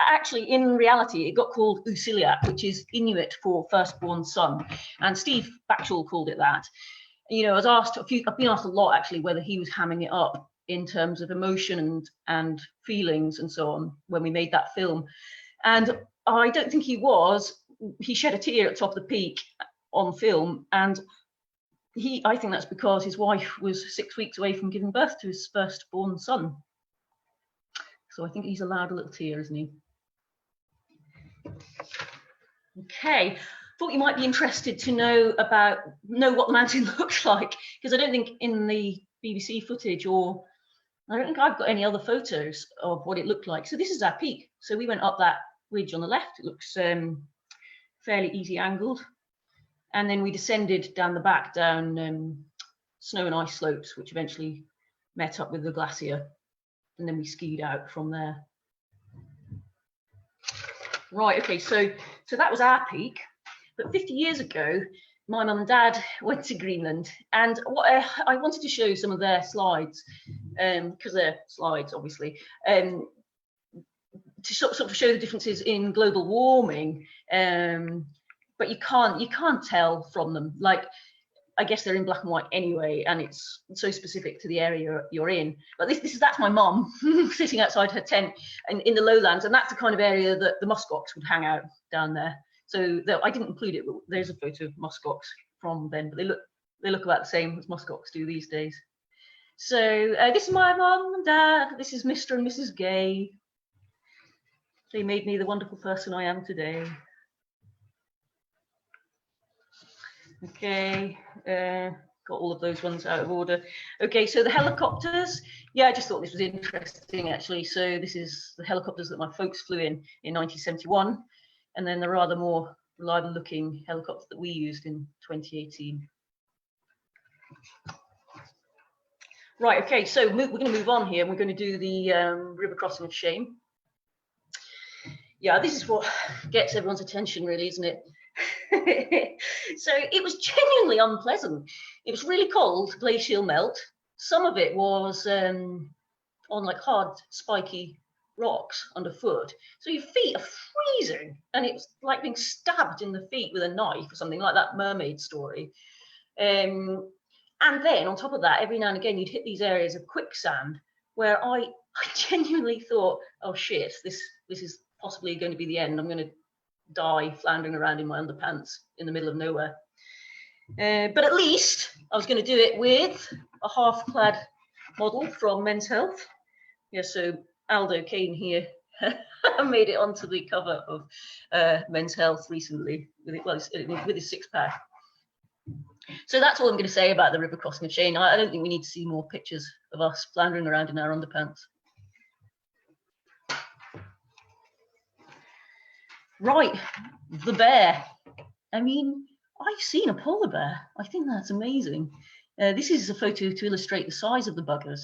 Speaker 3: actually, in reality, it got called Uciliac, which is Inuit for firstborn son, and Steve Backshall called it that. You know, I've been asked a lot actually whether he was hamming it up in terms of emotion and feelings and so on when we made that film, and I don't think he was. He shed a tear at the top of the peak on film, and I think that's because his wife was 6 weeks away from giving birth to his firstborn son. So I think he's allowed a little tear, isn't he? Okay, thought you might be interested to know what the mountain looks like, because I don't think in the BBC footage, or I don't think I've got any other photos of what it looked like. So this is our peak. So we went up that ridge on the left. It looks fairly easy angled. And then we descended down the back, down snow and ice slopes, which eventually met up with the glacier. And then we skied out from there. Right, okay, so that was our peak. But 50 years ago, my mum and dad went to Greenland, and what I wanted to show some of their slides, because they're slides, obviously, to sort of show the differences in global warming. But you can't tell from them. Like, I guess they're in black and white anyway, and it's so specific to the area you're in. But that's my mum sitting outside her tent and in the lowlands, and that's the kind of area that the muskox would hang out down there. So I didn't include it, but there's a photo of muskox from then, but they look about the same as muskox do these days. So this is my mum and dad. This is Mr. and Mrs. Gay. They made me the wonderful person I am today. Okay, got all of those ones out of order. Okay, so the helicopters. Yeah, I just thought this was interesting actually. So this is the helicopters that my folks flew in 1971, and then the rather more reliable looking helicopter that we used in 2018. Right, okay, so we're going to move on here. We're going to do the river crossing of shame. Yeah, this is what gets everyone's attention really, isn't it? So it was genuinely unpleasant. It was really cold, glacial melt. Some of it was on like hard, spiky rocks underfoot. So your feet are freezing, and it's like being stabbed in the feet with a knife or something, like that mermaid story. And then on top of that, every now and again, you'd hit these areas of quicksand where I genuinely thought, oh shit, this is possibly going to be the end. I'm going to die floundering around in my underpants in the middle of nowhere. But at least I was going to do it with a half-clad model from Men's Health. Yeah, so Aldo, Kane here. made it onto the cover of Men's Health recently with his six-pack. So that's all I'm going to say about the river crossing of Shane. I don't think we need to see more pictures of us floundering around in our underpants. Right, the bear. I mean, I've seen a polar bear. I think that's amazing. This is a photo to illustrate the size of the buggers.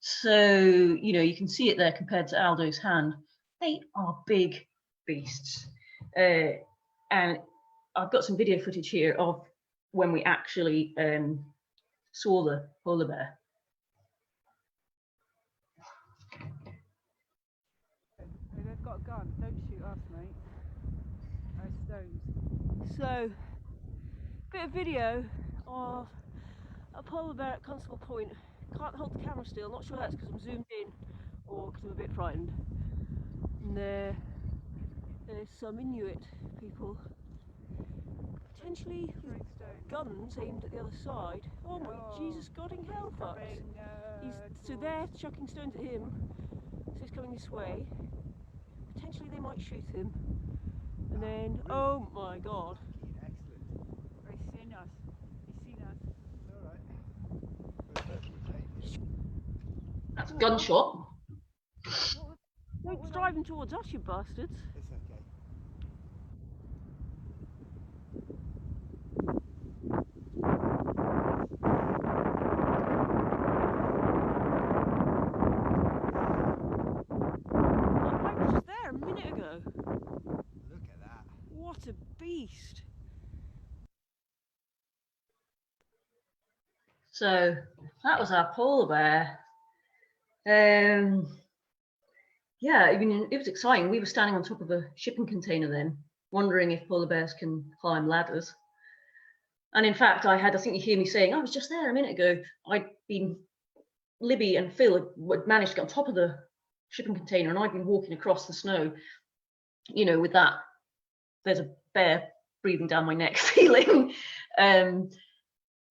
Speaker 3: So, you know, you can see it there compared to Aldo's hand. They are big beasts. And I've got some video footage here of when we actually saw the polar bear.
Speaker 4: They've got a gun. Don't shoot us, mate. Stones. So, bit of video of a polar bear at Constable Point. Can't hold the camera still. Not sure that's because I'm zoomed in or because I'm a bit frightened. And there's some Inuit people potentially with guns aimed at the other side. Oh my Jesus God in hell, fuck! So they're chucking stones at him. So he's coming this way. Potentially they might shoot him. And then, oh my God.
Speaker 5: Excellent. He's seen us. He's seen us. Alright.
Speaker 3: That's a gunshot.
Speaker 4: No, it's driving towards us, you bastards.
Speaker 5: It's okay.
Speaker 4: I was just there a minute ago.
Speaker 5: Look at that.
Speaker 4: What a beast.
Speaker 3: So that was our polar bear. Yeah, I mean, it was exciting. We were standing on top of a shipping container then, wondering if polar bears can climb ladders. And in fact, I think you hear me saying, I was just there a minute ago. Libby and Phil had managed to get on top of the shipping container, and I'd been walking across the snow, you know, with that, there's a bear breathing down my neck feeling.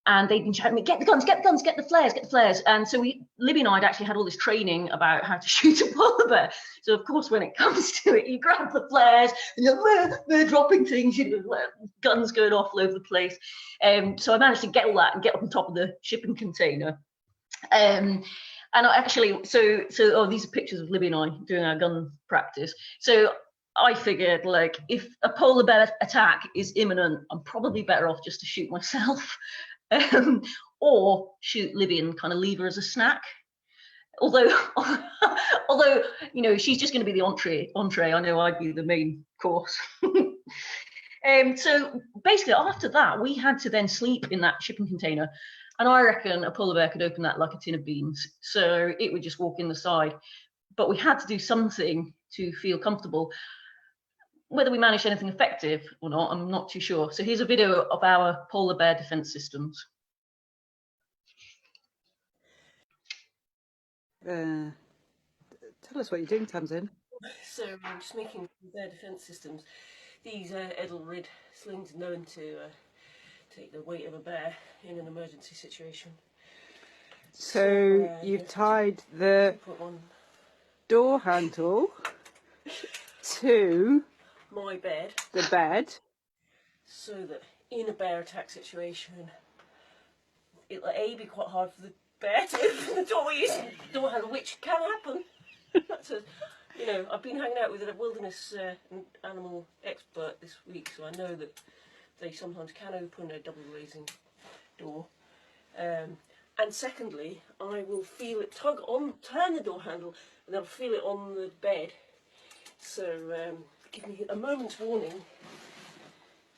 Speaker 3: And they'd been shouting, get the guns, get the guns, get the flares, get the flares. And so Libby and I had actually had all this training about how to shoot a polar bear. So of course, when it comes to it, you grab the flares, and they're dropping things, you know, guns going off all over the place. So I managed to get all that and get up on top of the shipping container. And I actually, so these are pictures of Libby and I doing our gun practice. So I figured, like, if a polar bear attack is imminent, I'm probably better off just to shoot myself. Or shoot Libby and kind of leave her as a snack. Although, you know, she's just going to be the entree. I know I'd be the main course. So basically, after that, we had to then sleep in that shipping container, and I reckon a polar bear could open that like a tin of beans. So it would just walk in the side. But we had to do something to feel comfortable. Whether we managed anything effective or not, I'm not too sure. So here's a video of our polar bear defense systems.
Speaker 4: Tell us what you're doing, Tamsin.
Speaker 6: So I'm just making bear defence systems. These Edelrid slings are known to take the weight of a bear in an emergency situation.
Speaker 4: So you've tied the door handle to
Speaker 6: my bed,
Speaker 4: the bed,
Speaker 6: so that in a bear attack situation, it'll be quite hard for the bear to open the door using the door handle, which can happen. That's you know, I've been hanging out with a wilderness animal expert this week, so I know that they sometimes can open a double raising door. And secondly, I will feel it turn the door handle, and I'll feel it on the bed. So give me a moment's warning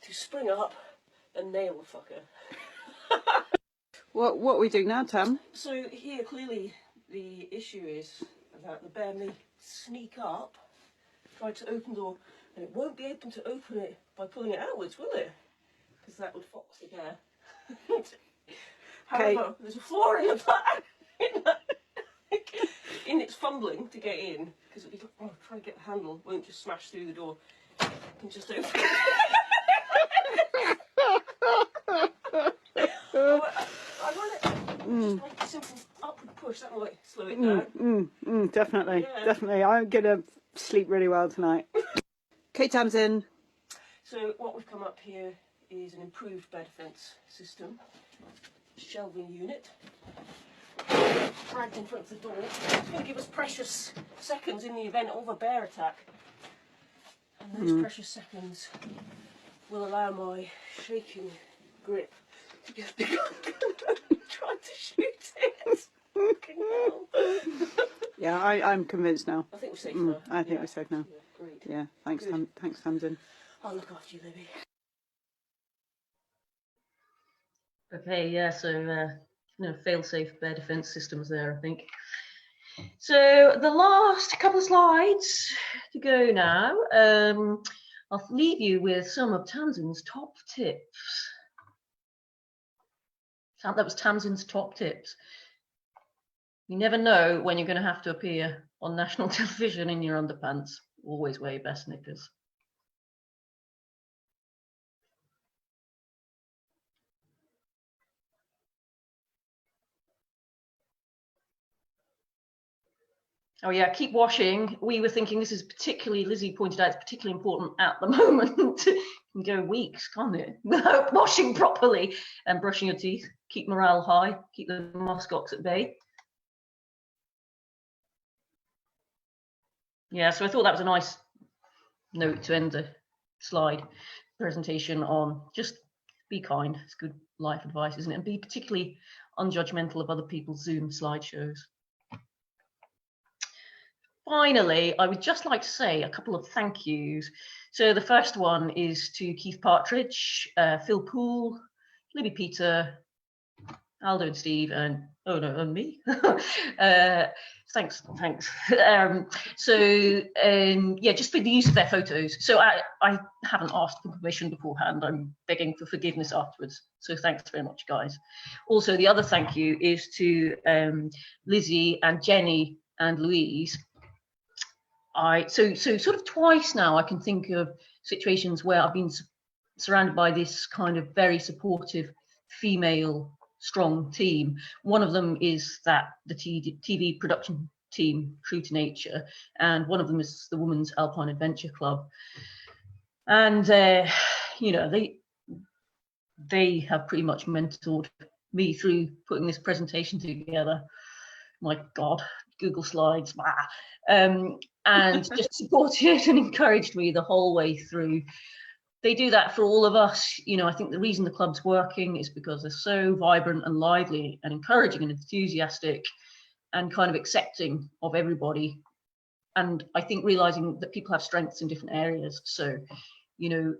Speaker 6: to spring up and nail the fucker.
Speaker 4: What are we doing now, Tam?
Speaker 6: So here, clearly, the issue is that the bear may sneak up, try to open the door, and it won't be able to open it by pulling it outwards, will it? Because that would fox the bear. However, there's a flaw in the plan in its fumbling to get in, because it'll try to get the handle, won't just smash through the door, and just open it. I want it just like a simple upward push, that might slow it down.
Speaker 4: Definitely,
Speaker 6: Yeah.
Speaker 4: definitely. I'm gonna
Speaker 7: sleep really well tonight. Okay, Tamsin.
Speaker 6: So what we've come up here is an improved bed defence system, shelving unit, dragged in front of the door. It's going to give us precious seconds in the event of a bear attack. And those precious seconds will allow my shaking grip to get the gun trying to shoot it. Fucking hell.
Speaker 7: Yeah, I'm convinced now.
Speaker 6: I think we're safe now.
Speaker 7: I think we're safe now.
Speaker 6: Yeah, great.
Speaker 7: Yeah, thanks, thanks, Tamsin.
Speaker 6: I'll look after you, Libby.
Speaker 3: Okay, yeah, so fail-safe bear defence systems there, I think. So the last couple of slides to go now. I'll leave you with some of Tamsin's top tips. That was Tamsin's top tips. You never know when you're going to have to appear on national television in your underpants. Always wear your best knickers. Oh yeah, keep washing. We were thinking this is particularly, Lizzie pointed out, it's particularly important at the moment. It can go weeks, can't it? Without washing properly and brushing your teeth. Keep morale high, keep the muskox at bay. Yeah, so I thought that was a nice note to end the slide presentation on. Just be kind. It's good life advice, isn't it? And be particularly unjudgmental of other people's Zoom slideshows. Finally, I would just like to say a couple of thank yous. So the first one is to Keith Partridge, Phil Poole, Libby Peter, Aldo and Steve, and and me. Thanks. Yeah, just for the use of their photos. So I haven't asked for permission beforehand. I'm begging for forgiveness afterwards. So thanks very much, guys. Also, the other thank you is to Lizzie and Jenny and Louise. So sort of twice now I can think of situations where I've been surrounded by this kind of very supportive female strong team. One of them is the TV production team, True to Nature, and one of them is the Women's Alpine Adventure Club. And you know, they have pretty much mentored me through putting this presentation together. My God, Google Slides, and just supported and encouraged me the whole way through. They do that for all of us. You know, I think the reason the club's working is because they're so vibrant and lively and encouraging and enthusiastic and kind of accepting of everybody. And I think realizing that people have strengths in different areas. So, you know,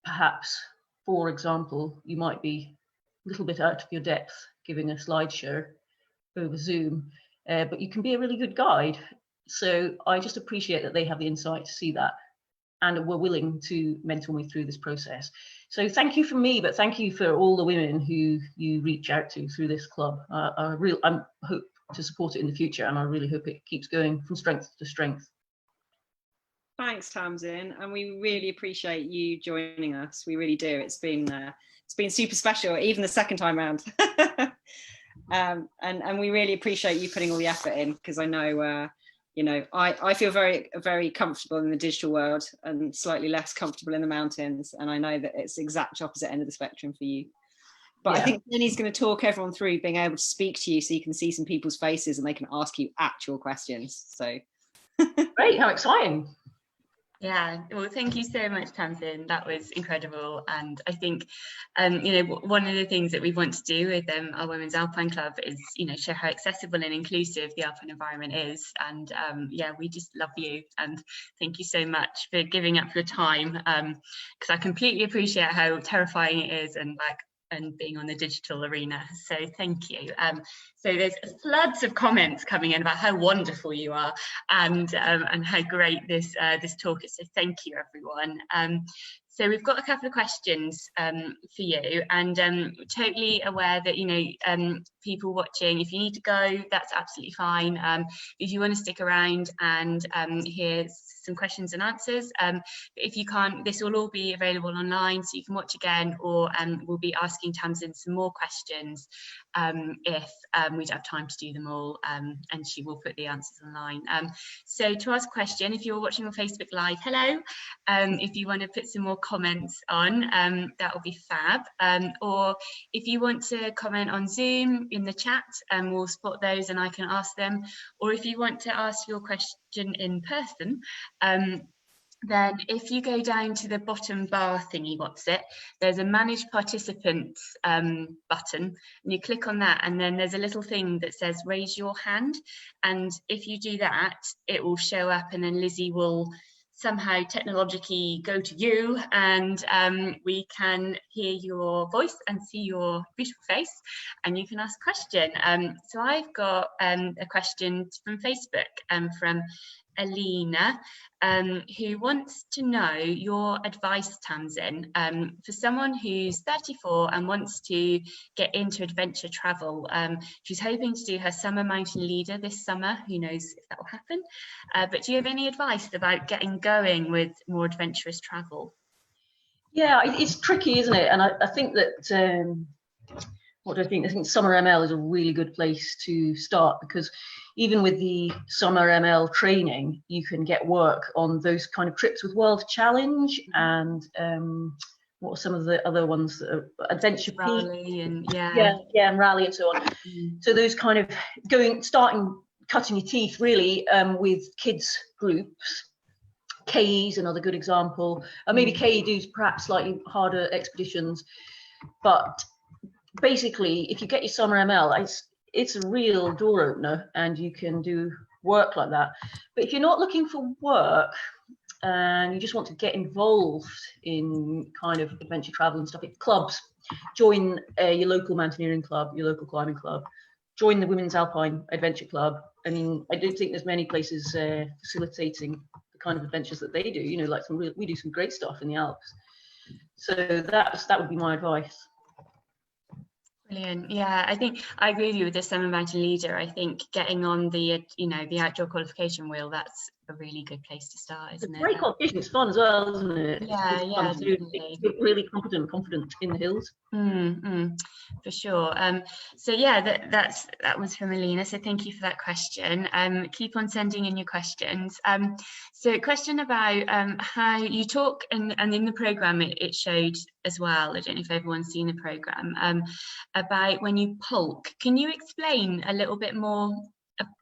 Speaker 3: perhaps, for example, you might be a little bit out of your depth giving a slideshow over Zoom, but you can be a really good guide. So I just appreciate that they have the insight to see that and were willing to mentor me through this process. So thank you from me, but thank you for all the women who you reach out to through this club. I hope to support it in the future, and I really hope it keeps going from strength to strength.
Speaker 1: Thanks, Tamsin, and we really appreciate you joining us. We really do. It's been super special, even the second time round. And we really appreciate you putting all the effort in, because I know you know, I feel very comfortable in the digital world and slightly less comfortable in the mountains, and I know that it's the exact opposite end of the spectrum for you. But yeah. I think Jenny's going to talk everyone through being able to speak to you so you can see some people's faces and they can ask you actual questions. So
Speaker 3: great, how exciting.
Speaker 2: Yeah, well, thank you so much, Tamsin. That was incredible. And I think, you know, one of the things that we want to do with our Women's Alpine Club is, you know, show how accessible and inclusive the alpine environment is. And yeah, we just love you. And thank you so much for giving up your time, because I completely appreciate how terrifying it is and being on the digital arena. So thank you. So there's floods of comments coming in about how wonderful you are and how great this talk is. So thank you, everyone. So we've got a couple of questions for you, and totally aware that, you know, people watching, if you need to go, that's absolutely fine. If you want to stick around and hear some questions and answers, but if you can't, this will all be available online, so you can watch again, or we'll be asking asking Tamsin some more questions if we'd have time to do them all, and she will put the answers online. So to ask a question, if you're watching on Facebook Live, hello. If you want to put some more comments on, that will be fab. Or if you want to comment on Zoom in the chat, we'll spot those and I can ask them. Or if you want to ask your question in person, then if you go down to the bottom bar thingy, what's it? There's a manage participants button, and you click on that, and then there's a little thing that says raise your hand. And if you do that, it will show up, and then Lizzie will somehow technologically go to you, and we can hear your voice and see your beautiful face, and you can ask a question. So I've got a question from Facebook from Alina, who wants to know your advice, Tamsin, for someone who's 34 and wants to get into adventure travel. She's hoping to do her summer mountain leader this summer. Who knows if that will happen? But do you have any advice about getting going with more adventurous travel?
Speaker 3: Yeah, it's tricky, isn't it? And I think that, what do I think? I think Summer ML is a really good place to start, because even with the Summer ML training, you can get work on those kind of trips with World Challenge and what are some of the other ones that are Adventure
Speaker 2: Rally and
Speaker 3: and Rally and so on. So those kind of cutting your teeth really with kids groups. K's another good example. Maybe K does perhaps slightly harder expeditions, but basically, if you get your Summer ML, it's a real door opener, and you can do work like that. But if you're not looking for work and you just want to get involved in kind of adventure travel and stuff, at clubs, join your local mountaineering club, your local climbing club, join the Women's Alpine Adventure Club. I mean, I don't think there's many places facilitating the kind of adventures that they do. You know, like we do some great stuff in the Alps. So that would be my advice.
Speaker 2: Brilliant. Yeah, I think I agree with you with the Summer Mountain Leader. I think getting on the the outdoor qualification wheel, that's a really good place to start, isn't it?
Speaker 3: Great qualification. It's fun as well, isn't it?
Speaker 2: Yeah, yeah, definitely.
Speaker 3: It's really confident in the hills.
Speaker 2: For sure. So yeah, that was from Alina. So thank you for that question. Keep on sending in your questions. So a question about how you talk, and in the programme it showed as well, I don't know if everyone's seen the programme, about when you pulk. Can you explain a little bit more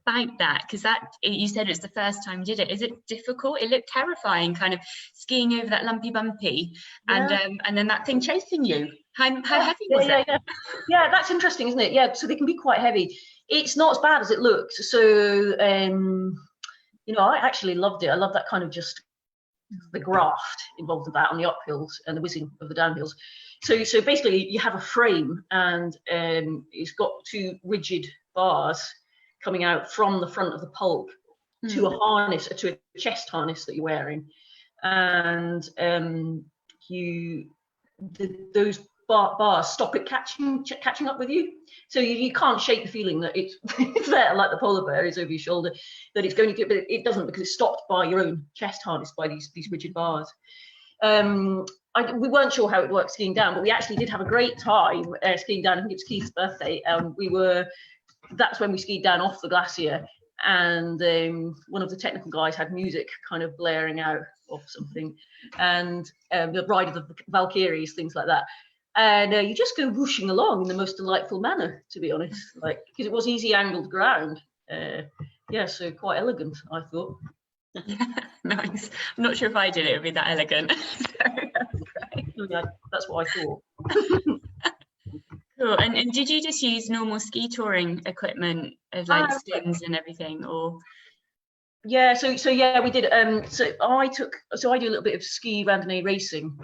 Speaker 2: about that? Because you said it's the first time you did it. Is it difficult? It looked terrifying, kind of skiing over that lumpy bumpy, and then that thing chasing you. How heavy was it?
Speaker 3: Yeah, that's interesting, isn't it? Yeah, so they can be quite heavy. It's not as bad as it looks. So I actually loved it. I love that kind of just the graft involved in that on the uphills and the whizzing of the downhills. So basically you have a frame, and it's got two rigid bars coming out from the front of the pulk to a harness, to a chest harness that you're wearing, and those bars stop it catching up with you, so you can't shake the feeling that it's there like the polar bear is over your shoulder, that it's going to do it, but it doesn't, because it's stopped by your own chest harness, by these rigid bars. We weren't sure how it worked skiing down, but we actually did have a great time skiing down. I think it was Keith's birthday. That's when we skied down off the glacier, and one of the technical guys had music kind of blaring out of something, and the Ride of the Valkyries, things like that. And you just go whooshing along in the most delightful manner, to be honest, like, because it was easy angled ground. So quite elegant, I thought.
Speaker 2: Yeah, nice. I'm not sure if I did it would be that elegant.
Speaker 3: Yeah, that's what I thought.
Speaker 2: Cool. And did you just use normal ski touring equipment, like skins and everything, or?
Speaker 3: Yeah, so we did. So I do a little bit of ski randonnée racing.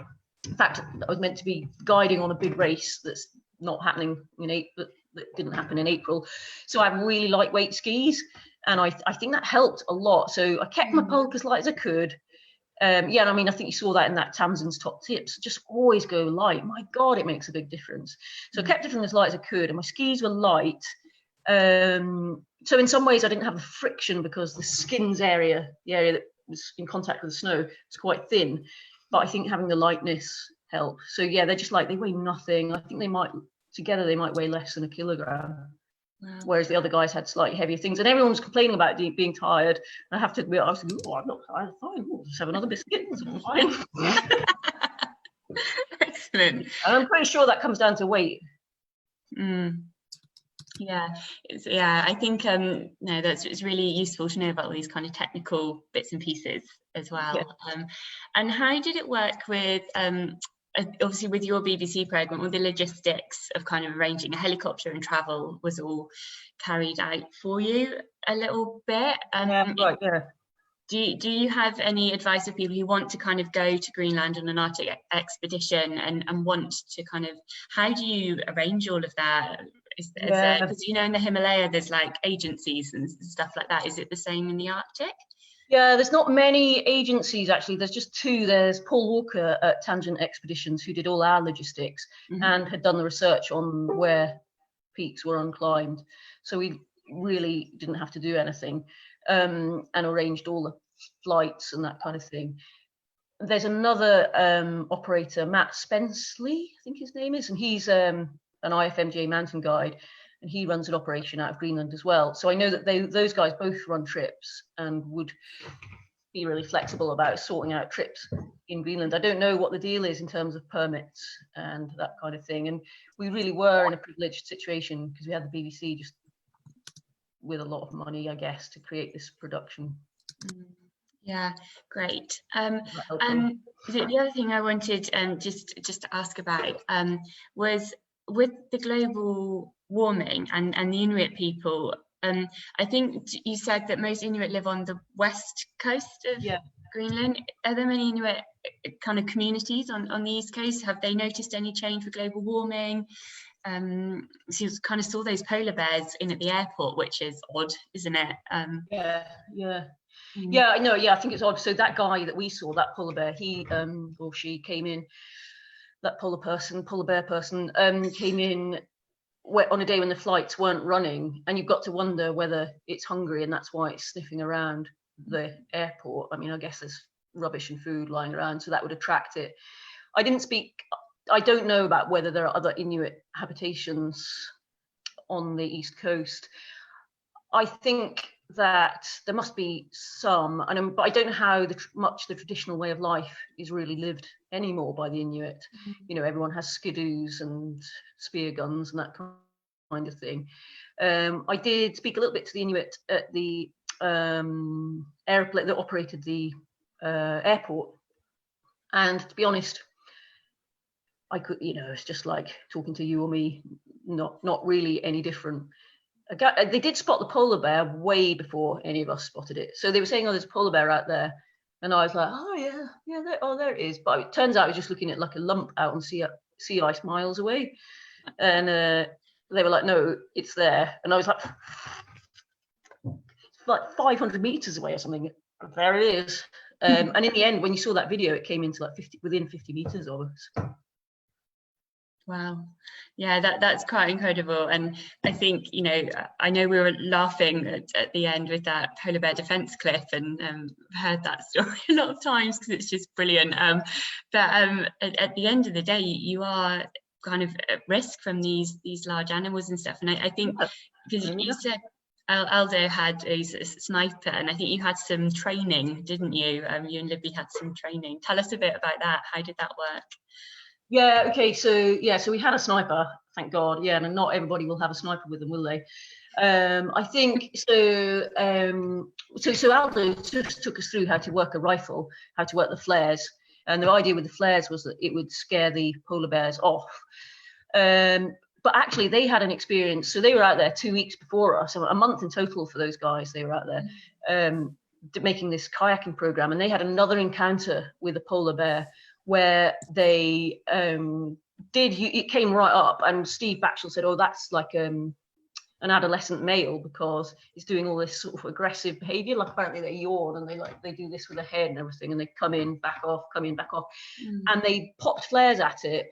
Speaker 3: In fact, I was meant to be guiding on a big race that's not happening that didn't happen in April. So I have really lightweight skis, and I think that helped a lot. So I kept my pulk as light as I could. And I mean, I think you saw that in that Tamsin's top tips. Just always go light. My God, it makes a big difference. So I kept everything as light as I could, and my skis were light. So in some ways, I didn't have the friction, because the skins area, the area that was in contact with the snow, was quite thin. But I think having the lightness help. So yeah, they're just like, they weigh nothing. I think they might weigh less than a kilogram.
Speaker 2: Wow.
Speaker 3: Whereas the other guys had slightly heavier things, and everyone was complaining about being tired. And I have to admit, I was like, oh, I'm not tired, fine. We'll just have another biscuit. It's fine.
Speaker 2: Excellent.
Speaker 3: And I'm pretty sure that comes down to weight.
Speaker 2: Yeah, I think no, it's really useful to know about all these kind of technical bits and pieces as well.
Speaker 3: Yeah.
Speaker 2: And how did it work with obviously with your BBC programme, all the logistics of kind of arranging a helicopter and travel was all carried out for you a little bit?
Speaker 3: Yeah, right, yeah.
Speaker 2: Do you have any advice for people who want to kind of go to Greenland on an Arctic expedition and want to kind of, how do you arrange all of that? Because you know, in the Himalaya there's like agencies and stuff like that. Is it the same in the Arctic?
Speaker 3: Yeah, there's not many agencies actually. There's just two. There's Paul Walker at Tangent Expeditions, who did all our logistics and had done the research on where peaks were unclimbed. So we really didn't have to do anything, and arranged all the flights and that kind of thing. There's another operator, Matt Spenceley, I think his name is, and he's an IFMJ mountain guide, and he runs an operation out of Greenland as well. So I know that those guys both run trips and would be really flexible about sorting out trips in Greenland. I don't know what the deal is in terms of permits and that kind of thing. And we really were in a privileged situation because we had the BBC just with a lot of money, I guess, to create this production.
Speaker 2: Yeah, great. And the other thing I wanted just to ask about was with the global warming and the Inuit people. I think you said that most Inuit live on the west coast of Greenland. Are there many Inuit kind of communities on the east coast? Have they noticed any change with global warming? So you kind of saw those polar bears in at the airport, which is odd, isn't it?
Speaker 3: Yeah, I know. Yeah, I think it's odd. So that guy that we saw, that polar bear, he or she came in. That polar bear person came in on a day when the flights weren't running, and you've got to wonder whether it's hungry and that's why it's sniffing around the airport. I mean, I guess there's rubbish and food lying around, so that would attract it. I don't know about whether there are other Inuit habitations on the east coast. I think that there must be some, but I don't know how much the traditional way of life is really lived anymore by the Inuit. You know, everyone has skidoos and spear guns and that kind of thing. I did speak a little bit to the Inuit at the airplane that operated the airport, and to be honest, I could, it's just like talking to you or me, not really any different. They did spot the polar bear way before any of us spotted it. So they were saying, oh, there's a polar bear out there. And I was like, oh, yeah, there it is. But it turns out I was just looking at like a lump out on sea ice miles away. And they were like, no, it's there. And I was like 500 meters away or something. There it is. And in the end, when you saw that video, it came into like within 50 meters of us.
Speaker 2: Wow, yeah, that's quite incredible. And I think, I know we were laughing at the end with that polar bear defense clip, and heard that story a lot of times because it's just brilliant. But at the end of the day, you are kind of at risk from these large animals and stuff. And I think because you said Aldo had a sniper, and I think you had some training, didn't you? You and Libby had some training. Tell us a bit about that. How did that work?
Speaker 3: Yeah, okay, so we had a sniper, thank God. Yeah, and not everybody will have a sniper with them, will they? I think so. So Aldo just took us through how to work a rifle, how to work the flares, and the idea with the flares was that it would scare the polar bears off. But actually, they had an experience. So they were out there 2 weeks before us, a month in total for those guys. They were out there making this kayaking program, and they had another encounter with a polar bear, where they it came right up, and Steve Backshall said, oh, that's like an adolescent male because he's doing all this sort of aggressive behavior. Like apparently they yawn and they do this with their head and everything, and they come in, back off, and they popped flares at it,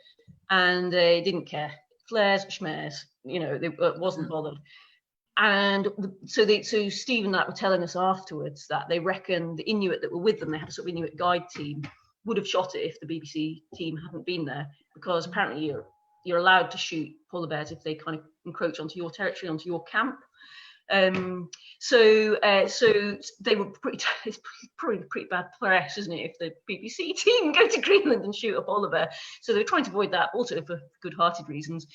Speaker 3: and they didn't care. Flares, schmares, they wasn't bothered. And so Steve and that were telling us afterwards that they reckon the Inuit that were with them, they had a sort of Inuit guide team, would have shot it if the BBC team hadn't been there, because apparently you're allowed to shoot polar bears if they kind of encroach onto your territory, onto your camp. So they were it's probably pretty bad press, isn't it, if the BBC team go to Greenland and shoot a polar bear? So they're trying to avoid that, also for good-hearted reasons.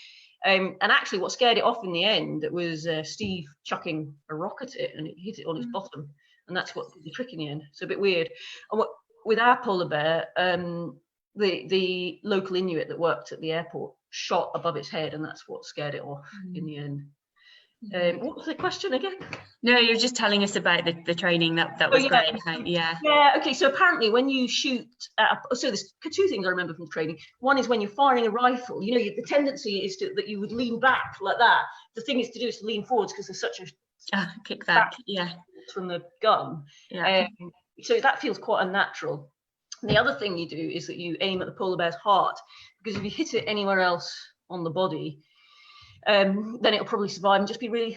Speaker 3: And actually, what scared it off in the end was Steve chucking a rock at it, and it hit it on its bottom, and that's what did the trick in the end. So a bit weird. And with our polar bear, the local Inuit that worked at the airport shot above its head, and that's what scared it off in the end. What was the question again?
Speaker 2: No, you were just telling us about the training. That was great. Yeah.
Speaker 3: Okay, so apparently when you shoot so there's two things I remember from the training. One is when you're firing a rifle, the tendency is that you would lean back like that. The thing is to do is to lean forwards, because there's such a
Speaker 2: kick back
Speaker 3: from the gun. So that feels quite unnatural. And the other thing you do is that you aim at the polar bear's heart, because if you hit it anywhere else on the body, then it'll probably survive and just be really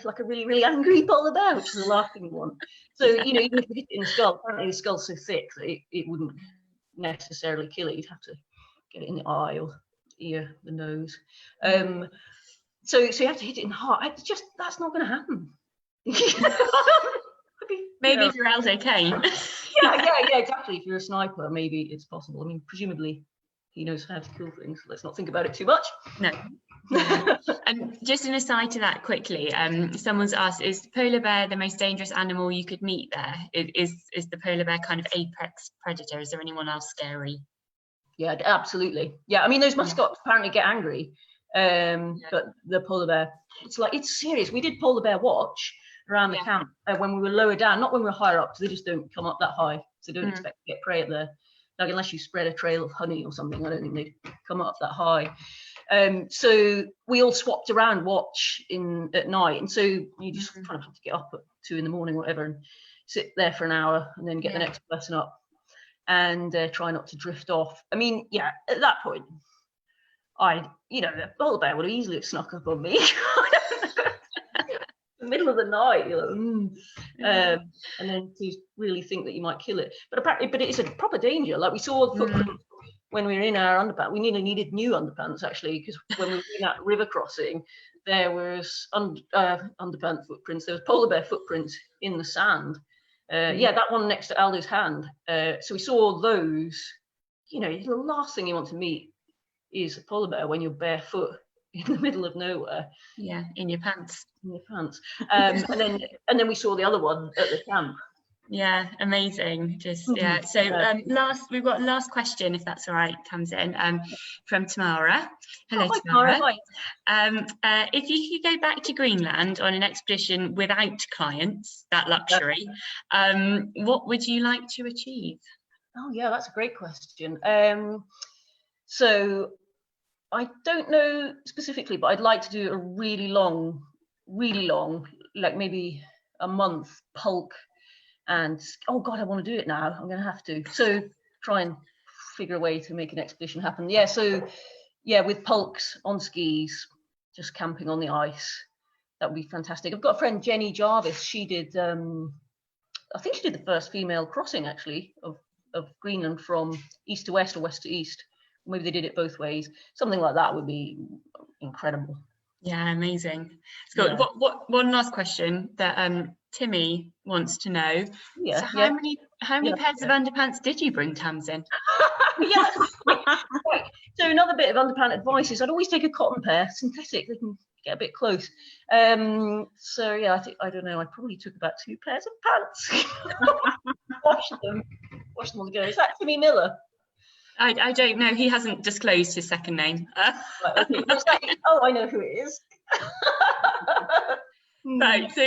Speaker 3: angry polar bear, which is the last thing you want. So even if you hit it in the skull, apparently the skull's so thick that it wouldn't necessarily kill it. You'd have to get it in the eye or ear, the nose. So you have to hit it in the heart. That's not going to happen.
Speaker 2: Maybe if you're Aldo Kane.
Speaker 3: yeah, exactly. If you're a sniper, maybe it's possible. I mean, presumably he knows how to kill things. Let's not think about it too much.
Speaker 2: No. And just an aside to that quickly, someone's asked, is polar bear the most dangerous animal you could meet there? Is the polar bear kind of apex predator? Is there anyone else scary?
Speaker 3: Yeah, absolutely. Yeah, I mean, those mascots apparently get angry, but the polar bear, it's serious. We did polar bear watch around the camp when we were lower down, not when we were higher up, because they just don't come up that high, so don't expect to get prey up there. Like, unless you spread a trail of honey or something, I don't think they'd come up that high. So we all swapped around watch at night, and so you just kind of have to get up at 2 a.m, whatever, and sit there for an hour, and then get the next person up, and try not to drift off. I mean, at that point, the polar bear would have easily snuck up on me. The middle of the night, and then to really think that you might kill it. But it's a proper danger. Like, we saw footprints when we were in our underpants. We needed new underpants, actually, because when we were doing that river crossing, there was underpants footprints. There was polar bear footprints in the sand. That one next to Aldo's hand. So we saw those. The last thing you want to meet is a polar bear when you're barefoot in the middle of nowhere.
Speaker 2: Yeah, in your pants.
Speaker 3: And then we saw the other one at the camp.
Speaker 2: Yeah, amazing. So we've got last question, if that's all right, Tamsin, from Tamara. Hello, Tamara. Hi. If you could go back to Greenland on an expedition without clients, that luxury, what would you like to achieve?
Speaker 3: Oh yeah, that's a great question. So I don't know specifically, but I'd like to do a really long, like maybe a month bulk. And oh God, I want to do it now. I'm going to have to. So try and figure a way to make an expedition happen. With pulks on skis, just camping on the ice. That would be fantastic. I've got a friend, Jenny Jarvis. She did, I think she did the first female crossing actually of Greenland from east to west or west to east. Maybe they did it both ways. Something like that would be incredible.
Speaker 2: Yeah, amazing. So what one last question that Timmy wants to know. So how many pairs of underpants did you bring, Tamsin?
Speaker 3: So another bit of underpant advice is I'd always take a cotton pair, synthetic. They can get a bit close. I don't know. I probably took about 2 pairs of pants. Wash them all together. Is that Timmy Miller?
Speaker 2: I don't know. He hasn't disclosed his second name.
Speaker 3: Right, okay. I know who it is.
Speaker 2: Right. So,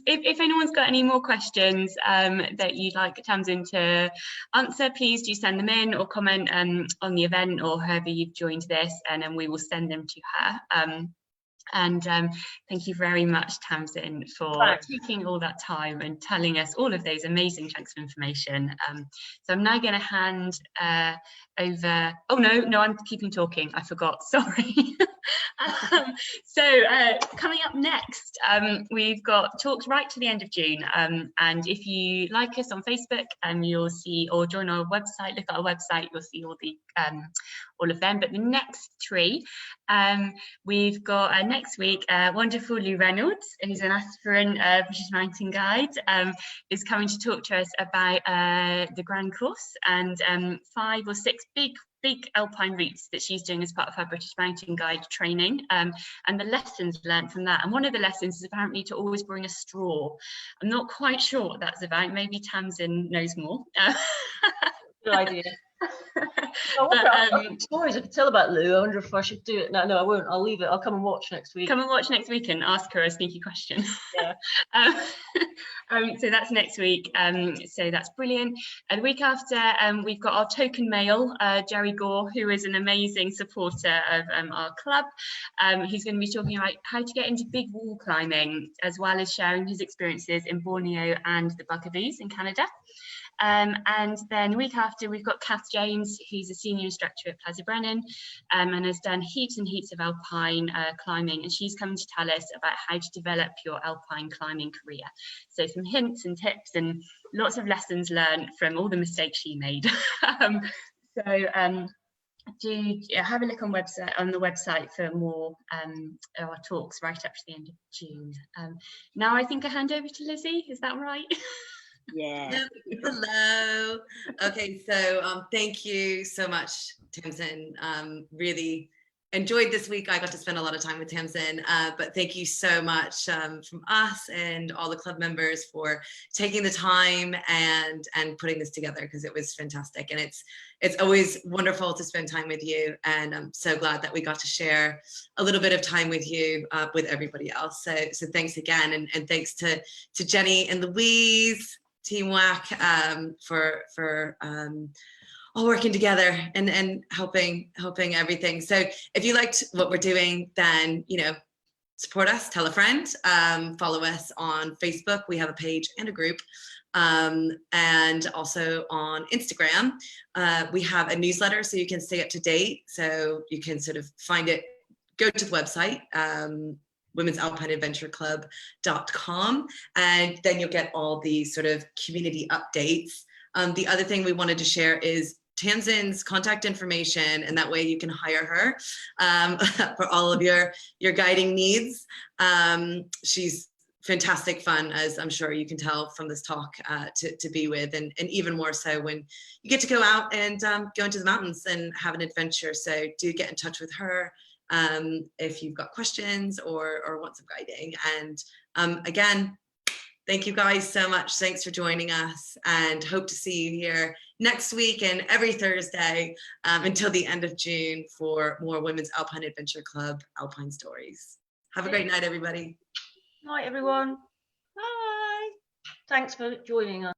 Speaker 2: if anyone's got any more questions that you'd like Tamsin to answer, please do send them in or comment on the event or however you've joined this, and then we will send them to her. And thank you very much, Tamsin, for taking all that time and telling us all of those amazing chunks of information. So I'm now going to hand over. Oh no, I'm keeping talking. I forgot. Sorry. Coming up next, we've got talks right to the end of June, and if you like us on Facebook, you'll see, or join our website, look at our website, you'll see all of them. But the next three, we've got next week, wonderful Lou Reynolds, who's an aspirant British mountain guide, is coming to talk to us about the Grand Course and 5 or 6 big alpine routes that she's doing as part of her British mountain guide training, and the lessons learned from that. And one of the lessons is apparently to always bring a straw. I'm not quite sure what that's about. Maybe Tamsin knows more.
Speaker 3: Good idea. I wonder, stories I could tell about Lou. I wonder if I should do it. No, I won't. I'll leave it. I'll come and watch next week.
Speaker 2: Come and watch next week and ask her a sneaky question.
Speaker 3: Yeah.
Speaker 2: So that's next week. So that's brilliant. And the week after, we've got our token male, Jerry Gore, who is an amazing supporter of our club. He's going to be talking about how to get into big wall climbing, as well as sharing his experiences in Borneo and the Buckaroos in Canada. And then the week after, we've got Kath James, who's a senior instructor at Plaza Brennan, and has done heaps and heaps of alpine climbing, and she's coming to tell us about how to develop your alpine climbing career. So some hints and tips and lots of lessons learned from all the mistakes she made. Do have a look on the website for more our talks right up to the end of June. Now I think I hand over to Lizzie, is that right?
Speaker 1: Yeah.
Speaker 8: Hello. Okay, so thank you so much, Tamsin. Really enjoyed this week. I got to spend a lot of time with Tamsin, but thank you so much from us and all the club members for taking the time and putting this together, because it was fantastic. And it's always wonderful to spend time with you, and I'm so glad that we got to share a little bit of time with you with everybody else. So thanks again, and thanks to Jenny and Louise, Team WAAC, for all working together and helping everything. So if you liked what we're doing, then support us, tell a friend, follow us on Facebook. We have a page and a group, and also on Instagram. We have a newsletter, so you can stay up to date. So you can sort of find it, go to the website, Women's Alpine Adventure Club.com, and then you'll get all the sort of community updates. The other thing we wanted to share is Tamsin's contact information, and that way you can hire her for all of your guiding needs. She's fantastic fun, as I'm sure you can tell from this talk, to be with, and even more so when you get to go out and go into the mountains and have an adventure. So do get in touch with her if you've got questions or want some guiding. And again, thank you guys so much. Thanks for joining us, and hope to see you here next week and every Thursday until the end of June for more Women's Alpine Adventure Club Alpine Stories. Have a great night, everybody.
Speaker 3: Night, everyone.
Speaker 1: Bye.
Speaker 3: Thanks for joining us.